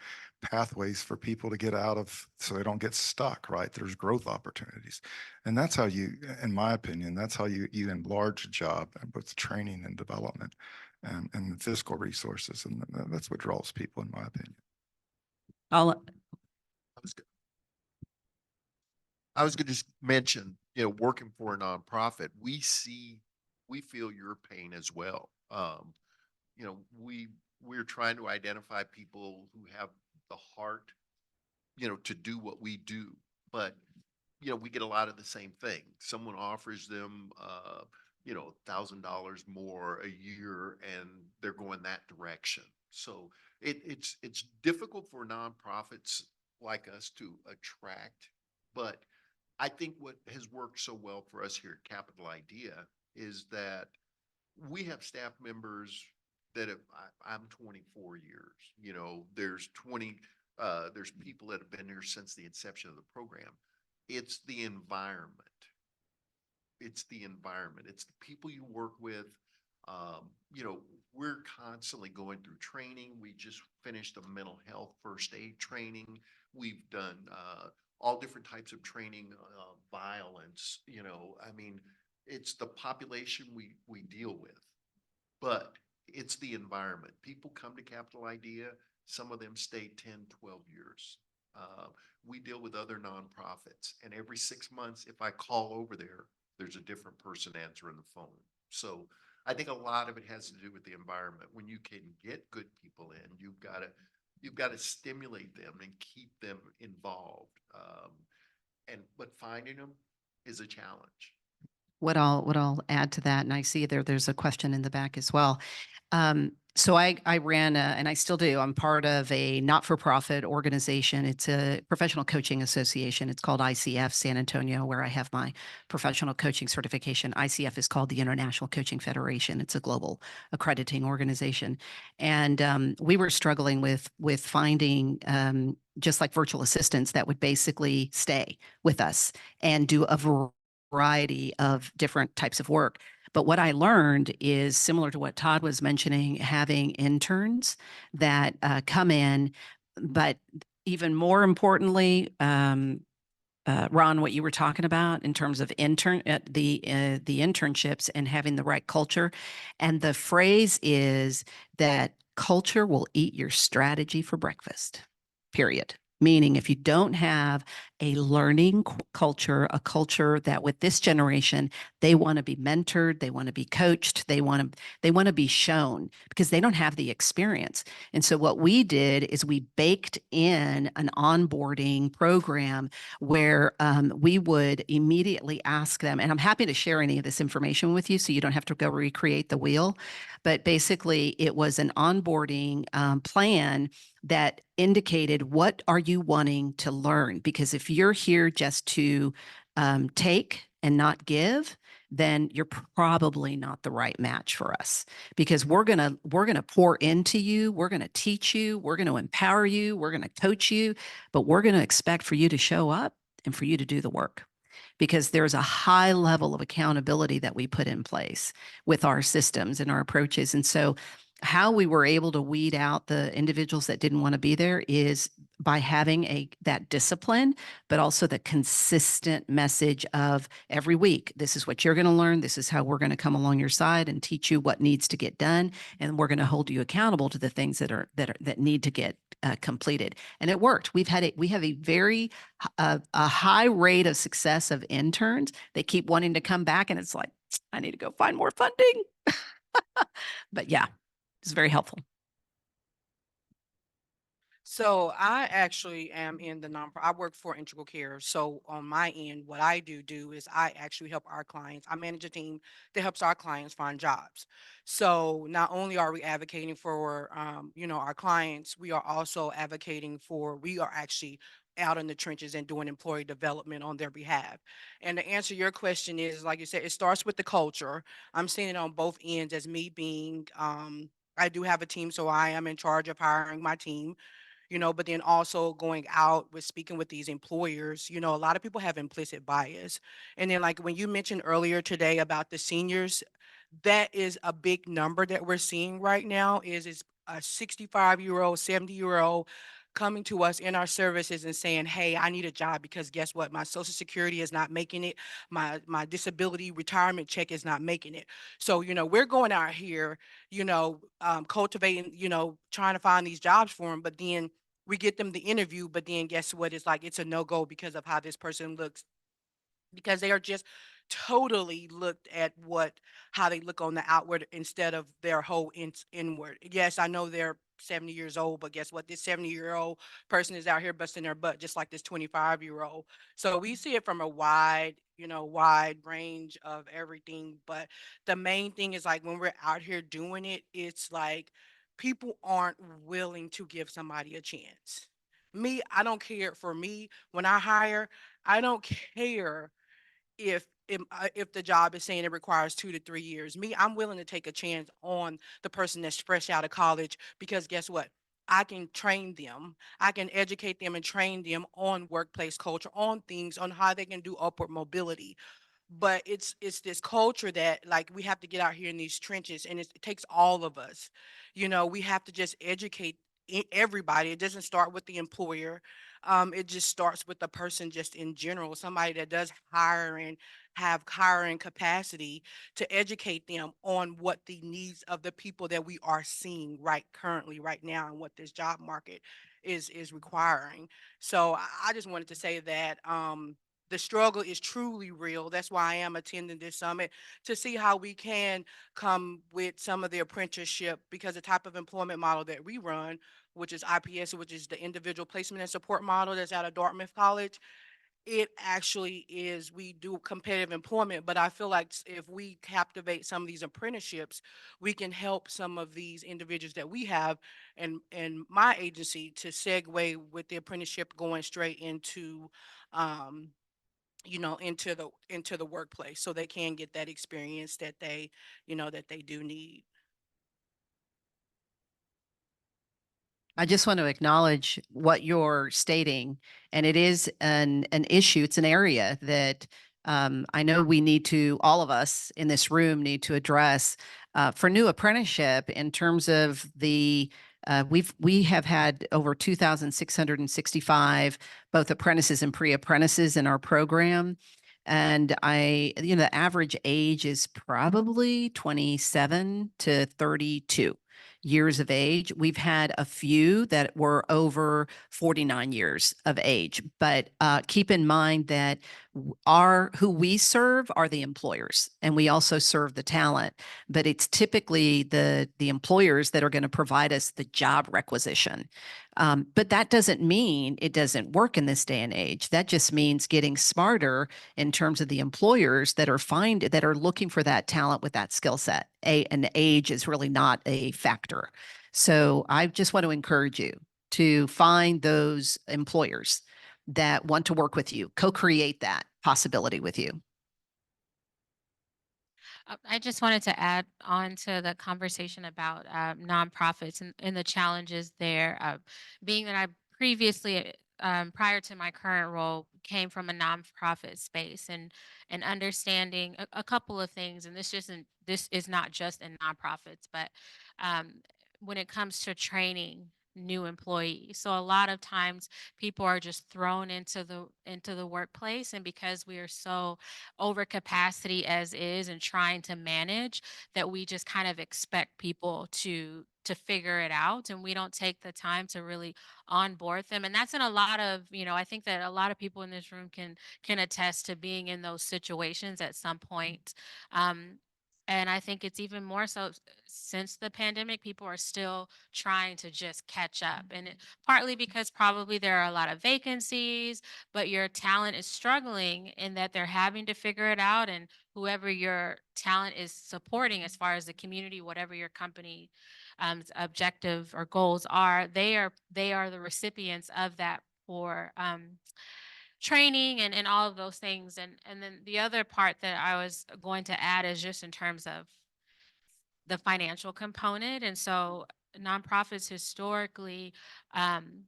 pathways for people to get out of, so they don't get stuck, right? There's growth opportunities. And that's how you, in my opinion, that's how you enlarge a job with training and development and fiscal resources. And that's what draws people, in my opinion. I was going to mention, working for a nonprofit, we feel your pain as well. We're trying to identify people who have the heart, to do what we do, but, we get a lot of the same thing. Someone offers them, $1,000 more a year and they're going that direction. So it's difficult for nonprofits like us to attract, but I think what has worked so well for us here at Capital Idea is that we have staff members that I'm 24 years, there's there's people that have been here since the inception of the program. It's the environment. It's the environment. It's the people you work with. We're constantly going through training. We just finished a mental health first aid training. We've done, all different types of training, violence, it's the population we deal with, but it's the environment. People come to Capital Idea. Some of them stay 10, 12 years. We deal with other nonprofits, and every 6 months, if I call over there, there's a different person answering the phone. So I think a lot of it has to do with the environment. When you can get good people in, you've got to stimulate them and keep them involved. But finding them is a challenge. What I'll add to that, and I see there's a question in the back as well. So I ran and I still do. I'm part of a not-for-profit organization. It's a professional coaching association. It's called ICF San Antonio, where I have my professional coaching certification. ICF is called the International Coaching Federation. It's a global accrediting organization. And we were struggling with finding just like virtual assistants that would basically stay with us and do a variety of different types of work. But what I learned is similar to what Todd was mentioning, having interns that come in, but even more importantly, Ron, what you were talking about in terms of the internships and having the right culture. And the phrase is that culture will eat your strategy for breakfast, period. Meaning if you don't have a learning culture, a culture that with this generation, they want to be mentored, they want to be coached, they want to be shown because they don't have the experience. And so what we did is we baked in an onboarding program where we would immediately ask them, and I'm happy to share any of this information with you so you don't have to go recreate the wheel. But basically it was an onboarding plan that indicated what are you wanting to learn? Because if you're here just to take and not give, then you're probably not the right match for us because we're gonna pour into you, we're gonna teach you, we're gonna empower you, we're gonna coach you, but we're gonna expect for you to show up and for you to do the work. Because there's a high level of accountability that we put in place with our systems and our approaches. And so how we were able to weed out the individuals that didn't want to be there is by having that discipline, but also the consistent message of every week, this is what you're going to learn. This is how we're going to come along your side and teach you what needs to get done. And we're going to hold you accountable to the things that need to get completed. And it worked. We have a very a high rate of success of interns. They keep wanting to come back, and it's like, I need to go find more funding. But yeah, it's very helpful. So I actually am in the nonprofit. I work for Integral Care. So on my end, what I do is I actually help our clients. I manage a team that helps our clients find jobs. So not only are we advocating for, our clients, we are also advocating for. We are actually out in the trenches and doing employee development on their behalf. And to answer your question is, like you said, it starts with the culture. I'm seeing it on both ends as me being. I do have a team, so I am in charge of hiring my team, but then also going out with speaking with these employers, a lot of people have implicit bias. And then like when you mentioned earlier today about the seniors, that is a big number that we're seeing right now is a 65-year-old, 70-year-old coming to us in our services and saying, hey, I need a job because guess what? My social security is not making it. My disability retirement check is not making it. So, we're going out here, cultivating, trying to find these jobs for them, but then we get them the interview, but then guess what? It's like, it's a no-go because of how this person looks, because they are just totally looked at how they look on the outward instead of their whole inward. Yes, I know they're 70 years old, but guess what? This 70-year-old person is out here busting their butt just like this 25-year-old. So we see it from a wide range of everything. But the main thing is like when we're out here doing it, it's like people aren't willing to give somebody a chance. Me, I don't care. For me, when I hire, I don't care if the job is saying it requires 2 to 3 years. Me, I'm willing to take a chance on the person that's fresh out of college because guess what? I can train them. I can educate them and train them on workplace culture, on things, on how they can do upward mobility. But it's this culture that like we have to get out here in these trenches, and it takes all of us. We have to just educate everybody. It doesn't start with the employer. It just starts with the person just in general, somebody that does have hiring capacity to educate them on what the needs of the people that we are seeing currently right now and what this job market is requiring. So I just wanted to say that the struggle is truly real. That's why I am attending this summit to see how we can come with some of the apprenticeship, because the type of employment model that we run, which is IPS, which is the individual placement and support model that's out of Dartmouth College, it actually is, we do competitive employment, but I feel like if we captivate some of these apprenticeships, we can help some of these individuals that we have and my agency to segue with the apprenticeship going straight into um, into the workplace so they can get that experience that they do need. I just want to acknowledge what you're stating, and it is an issue. It's an area that I know we need to, all of us in this room need to address for new apprenticeship in terms of we have had over 2,665 both apprentices and pre-apprentices in our program. And the average age is probably 27 to 32 years of age. We've had a few that were over 49 years of age, but keep in mind that who we serve are the employers, and we also serve the talent, but it's typically the employers that are going to provide us the job requisition. But that doesn't mean it doesn't work in this day and age. That just means getting smarter in terms of the employers that are looking for that talent with that skill set. And age is really not a factor. So I just want to encourage you to find those employers that want to work with you, co-create that possibility with you. I just wanted to add on to the conversation about nonprofits and the challenges there. Being that I previously, prior to my current role, came from a nonprofit space and understanding a couple of things. And this is not just in nonprofits, but when it comes to training new employee. So a lot of times people are just thrown into the workplace, and because we are so over capacity as is and trying to manage, that we just kind of expect people to figure it out, and we don't take the time to really onboard them. And that's in a lot of, I think that a lot of people in this room can attest to being in those situations at some point. um, and I think it's even more so since the pandemic, people are still trying to just catch up. And partly because probably there are a lot of vacancies, but your talent is struggling in that they're having to figure it out. And whoever your talent is supporting, as far as the community, whatever your company objective or goals are, they are the recipients of that for training and all of those things. And then the other part that I was going to add is just in terms of the financial component. And so nonprofits historically, um,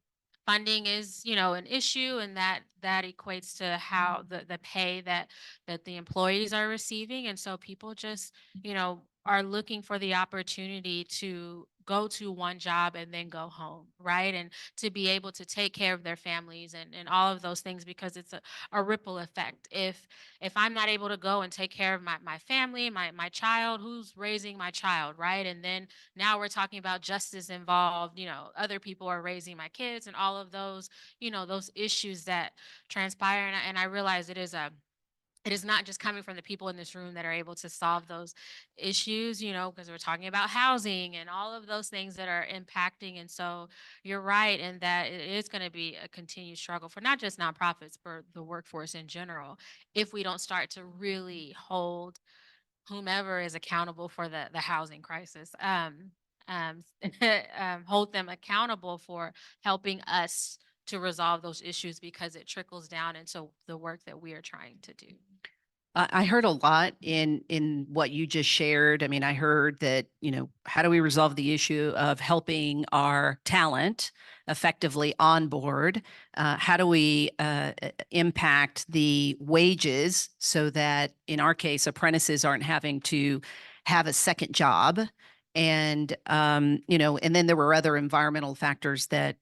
funding is, an issue, and that equates to how the pay that the employees are receiving. And so people just, are looking for the opportunity to go to one job and then go home, right? And to be able to take care of their families and all of those things, because it's a ripple effect. If I'm not able to go and take care of my family, my child, who's raising my child, right? And then now we're talking about justice involved, other people are raising my kids, and all of those, those issues that transpire. And I realize it is not just coming from the people in this room that are able to solve those issues, because we're talking about housing and all of those things that are impacting. And so you're right in that it is going to be a continued struggle for not just nonprofits, for the workforce in general, if we don't start to really hold whomever is accountable for the housing crisis, um, hold them accountable for helping us to resolve those issues, because it trickles down into the work that we are trying to do. I heard a lot in what you just shared. I mean, I heard that, how do we resolve the issue of helping our talent effectively onboard? How do we impact the wages so that, in our case, apprentices aren't having to have a second job? And, and then there were other environmental factors that,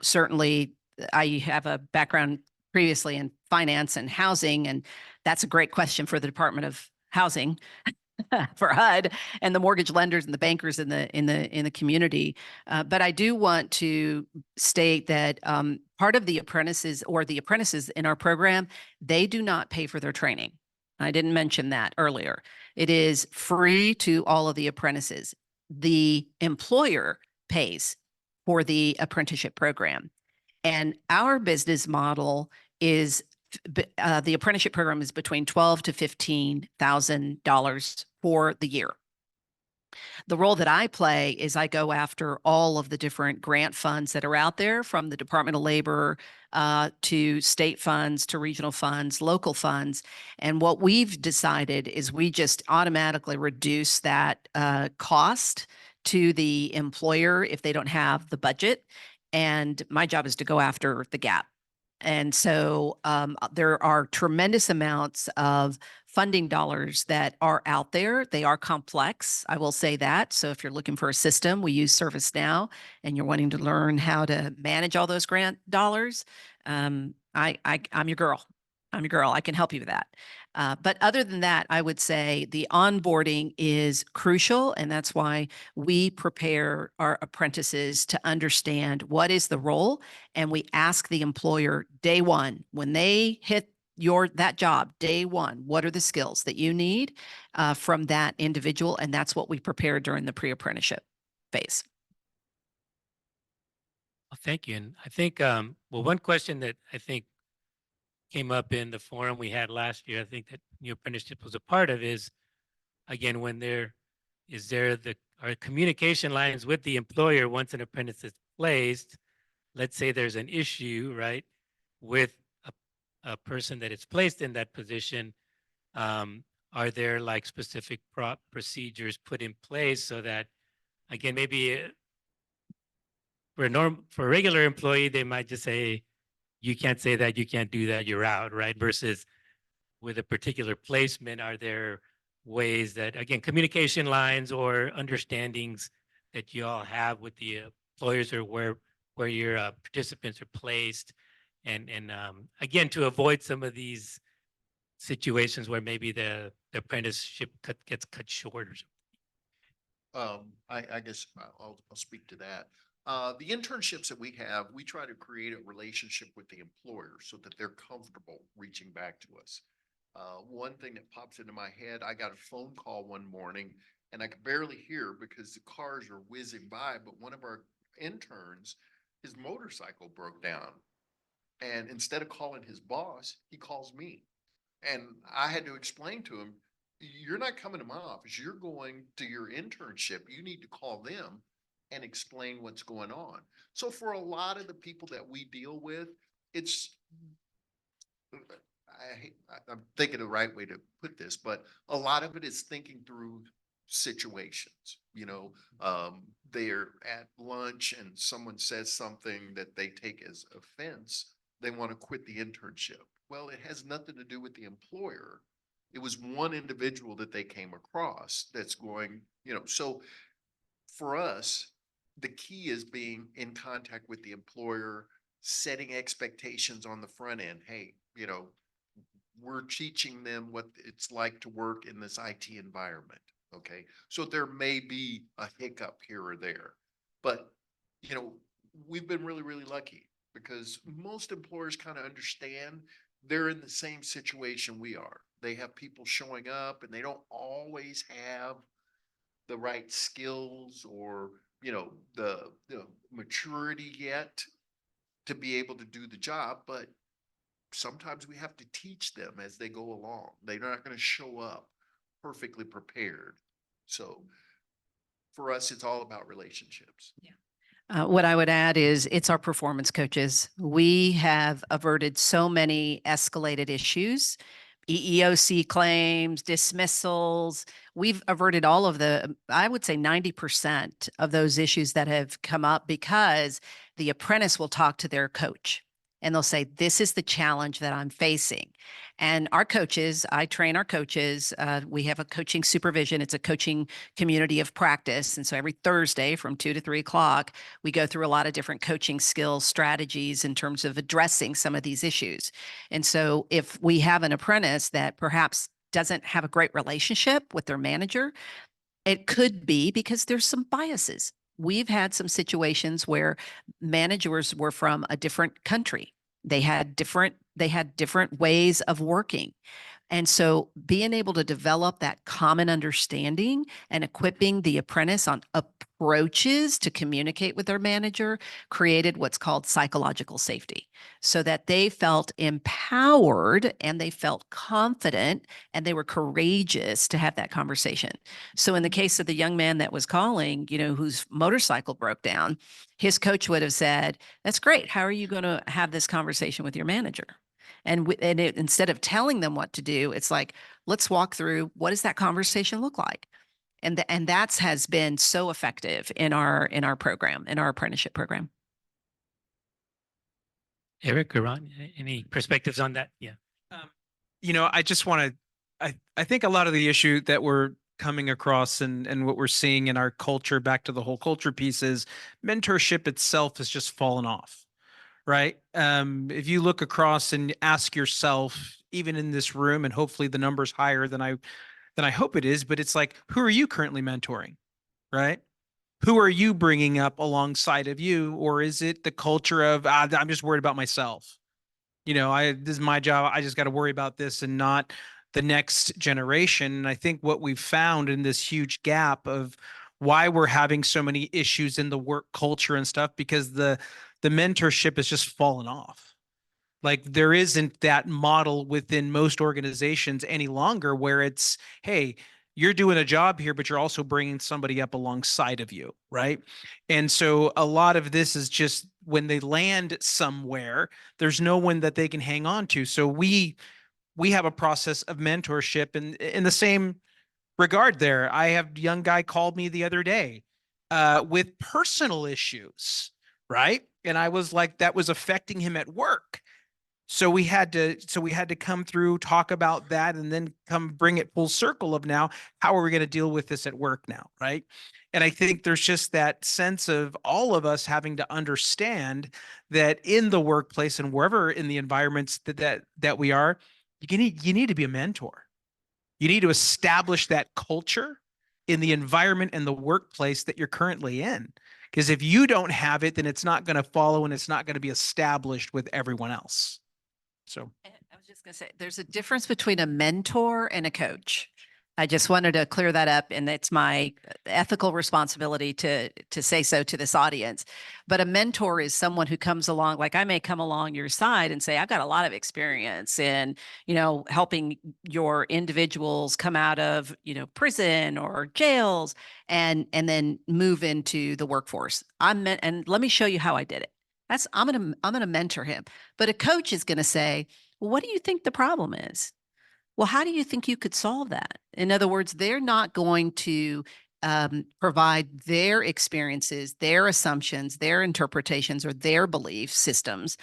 certainly I have a background previously in finance and housing, and that's a great question for the Department of Housing, for HUD, and the mortgage lenders and the bankers in the community. But I do want to state that part of the apprentices in our program, they do not pay for their training. I didn't mention that earlier. It is free to all of the apprentices. The employer pays for the apprenticeship program. And our business model is the apprenticeship program is between $12,000 to $15,000 for the year. The role that I play is I go after all of the different grant funds that are out there, from the Department of Labor to state funds, to regional funds, local funds. And what we've decided is we just automatically reduce that cost to the employer if they don't have the budget. And my job is to go after the gap. And so there are tremendous amounts of funding dollars that are out there. They are complex, I will say that. So if you're looking for a system, we use ServiceNow, and you're wanting to learn how to manage all those grant dollars, I'm your girl. I'm your girl. I can help you with that. But other than that, I would say the onboarding is crucial, and that's why we prepare our apprentices to understand what is the role, and we ask the employer day one, when they hit that job, day one, what are the skills that you need from that individual, and that's what we prepare during the pre-apprenticeship phase. Well, thank you. And I think, one question that I think came up in the forum we had last year, I think that New Apprenticeship was a part of, is, again, when are communication lines with the employer once an apprentice is placed. Let's say there's an issue, right, with a person that is placed in that position. Are there like specific procedures put in place so that, again, maybe for a regular employee, they might just say, you can't say that, you can't do that, you're out, right? Versus with a particular placement, are there ways that, again, communication lines or understandings that you all have with the employers or where your participants are placed, and again, to avoid some of these situations where maybe the apprenticeship gets cut short or something. I guess I'll speak to that. The internships that we have, we try to create a relationship with the employer so that they're comfortable reaching back to us. One thing that pops into my head, I got a phone call one morning and I could barely hear because the cars are whizzing by, but one of our interns, his motorcycle broke down. And instead of calling his boss, he calls me. And I had to explain to him, you're not coming to my office. You're going to your internship. You need to call them and explain what's going on. So for a lot of the people that we deal with, it's, I'm thinking the right way to put this, but a lot of it is thinking through situations. They're at lunch and someone says something that they take as offense. They want to quit the internship. Well, it has nothing to do with the employer. It was one individual that they came across that's going, so for us, the key is being in contact with the employer, setting expectations on the front end. Hey, we're teaching them what it's like to work in this IT environment. Okay. So there may be a hiccup here or there, but we've been really, really lucky because most employers kind of understand they're in the same situation we are. They have people showing up and they don't always have the right skills or, the maturity yet to be able to do the job, but sometimes we have to teach them as they go along. They're not going to show up perfectly prepared. So for us, it's all about relationships. What I would add is it's our performance coaches. We have averted so many escalated issues, EEOC claims, dismissals. We've averted all of I would say 90% of those issues that have come up because the apprentice will talk to their coach and they'll say, this is the challenge that I'm facing. And our coaches, I train our coaches. We have a coaching supervision. It's a coaching community of practice. And so every Thursday from 2 to 3 o'clock, we go through a lot of different coaching skills, strategies in terms of addressing some of these issues. And so if we have an apprentice that perhaps doesn't have a great relationship with their manager, it could be because there's some biases. We've had some situations where managers were from a different country. They had different ways of working. And so being able to develop that common understanding and equipping the apprentice on approaches to communicate with their manager created what's called psychological safety, so that they felt empowered and they felt confident and they were courageous to have that conversation. So in the case of the young man that was calling, whose motorcycle broke down, his coach would have said, that's great. How are you going to have this conversation with your manager? And instead of telling them what to do, it's like, let's walk through, what does that conversation look like? And that's has been so effective in our program, in our apprenticeship program. Eric or Ron, any perspectives on that? Yeah. I just want to, I think a lot of the issue that we're coming across and what we're seeing in our culture, back to the whole culture piece, is mentorship itself has just fallen off. Right. If you look across and ask yourself, even in this room, and hopefully the number's higher than I hope it is, but it's like, who are you currently mentoring? Right. Who are you bringing up alongside of you? Or is it the culture of, I'm just worried about myself? This is my job. I just got to worry about this and not the next generation. And I think what we've found in this huge gap of why we're having so many issues in the work culture and stuff, because the mentorship has just fallen off. Like there isn't that model within most organizations any longer where it's, hey, you're doing a job here, but you're also bringing somebody up alongside of you, right? And so a lot of this is just when they land somewhere, there's no one that they can hang on to. So we have a process of mentorship, and in the same regard there, I have a young guy called me the other day with personal issues, right? And I was like, that was affecting him at work. So we had to come through, talk about that, and then come bring it full circle of now, how are we going to deal with this at work now, right? And I think there's just that sense of all of us having to understand that in the workplace and wherever in the environments that we are, you need to be a mentor. You need to establish that culture in the environment and the workplace that you're currently in. Because if you don't have it, then it's not going to follow and it's not going to be established with everyone else. So I was just going to say, there's a difference between a mentor and a coach. I just wanted to clear that up, and it's my ethical responsibility to say so to this audience. But a mentor is someone who comes along, like I may come along your side and say, I've got a lot of experience in, helping your individuals come out of, prison or jails and then move into the workforce. And let me show you how I did it. I'm going to mentor him. But a coach is going to say, well, what do you think the problem is? Well, how do you think you could solve that? In other words, they're not going to provide their experiences, their assumptions, their interpretations, or their belief systems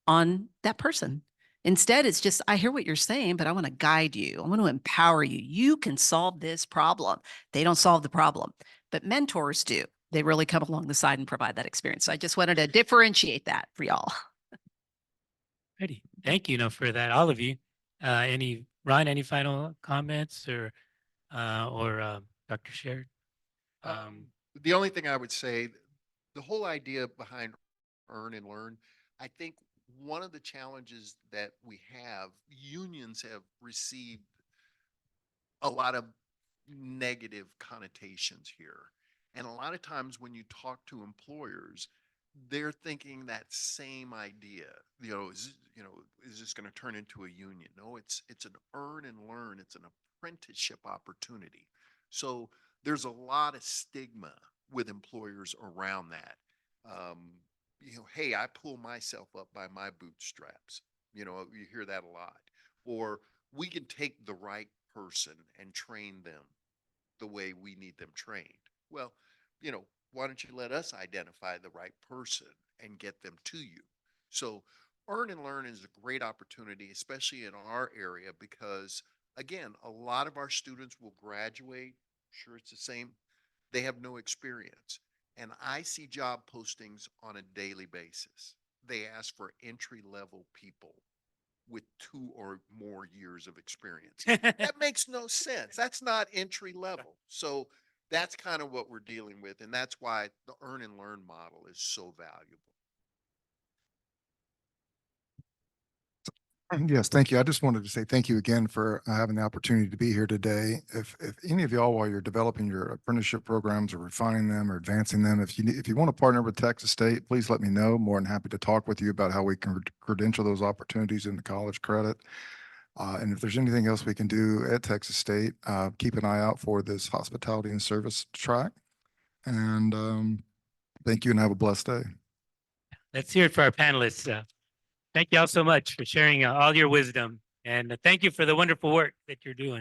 on that person. Instead, it's just, I hear what you're saying, but I want to guide you. I want to empower you. You can solve this problem. They don't solve the problem, but mentors do. They really come along the side and provide that experience. So I just wanted to differentiate that for y'all. Ready. Thank you, for that, all of you. Ron, any final comments or Dr. Sherron? The only thing I would say, the whole idea behind earn and learn, I think one of the challenges that we have, unions have received a lot of negative connotations here. And a lot of times when you talk to employers, they're thinking that same idea, is this going to turn into a union? No, it's an earn and learn. It's an apprenticeship opportunity. So there's a lot of stigma with employers around that. Hey, I pull myself up by my bootstraps. You hear that a lot. Or we can take the right person and train them the way we need them trained. Well, why don't you let us identify the right person and get them to you? So earn and learn is a great opportunity, especially in our area, because again, a lot of our students will graduate. Sure, it's the same. They have no experience. And I see job postings on a daily basis. They ask for entry level people with 2 or more years of experience. That makes no sense. That's not entry level. So that's kind of what we're dealing with. And that's why the earn and learn model is so valuable. Yes, thank you. I just wanted to say thank you again for having the opportunity to be here today. If any of y'all, while you're developing your apprenticeship programs or refining them or advancing them, if you want to partner with Texas State, please let me know. More than happy to talk with you about how we can credential those opportunities into college credit. And if there's anything else we can do at Texas State, keep an eye out for this hospitality and service track. And thank you and have a blessed day. Let's hear it for our panelists. Thank you all so much for sharing all your wisdom. And thank you for the wonderful work that you're doing.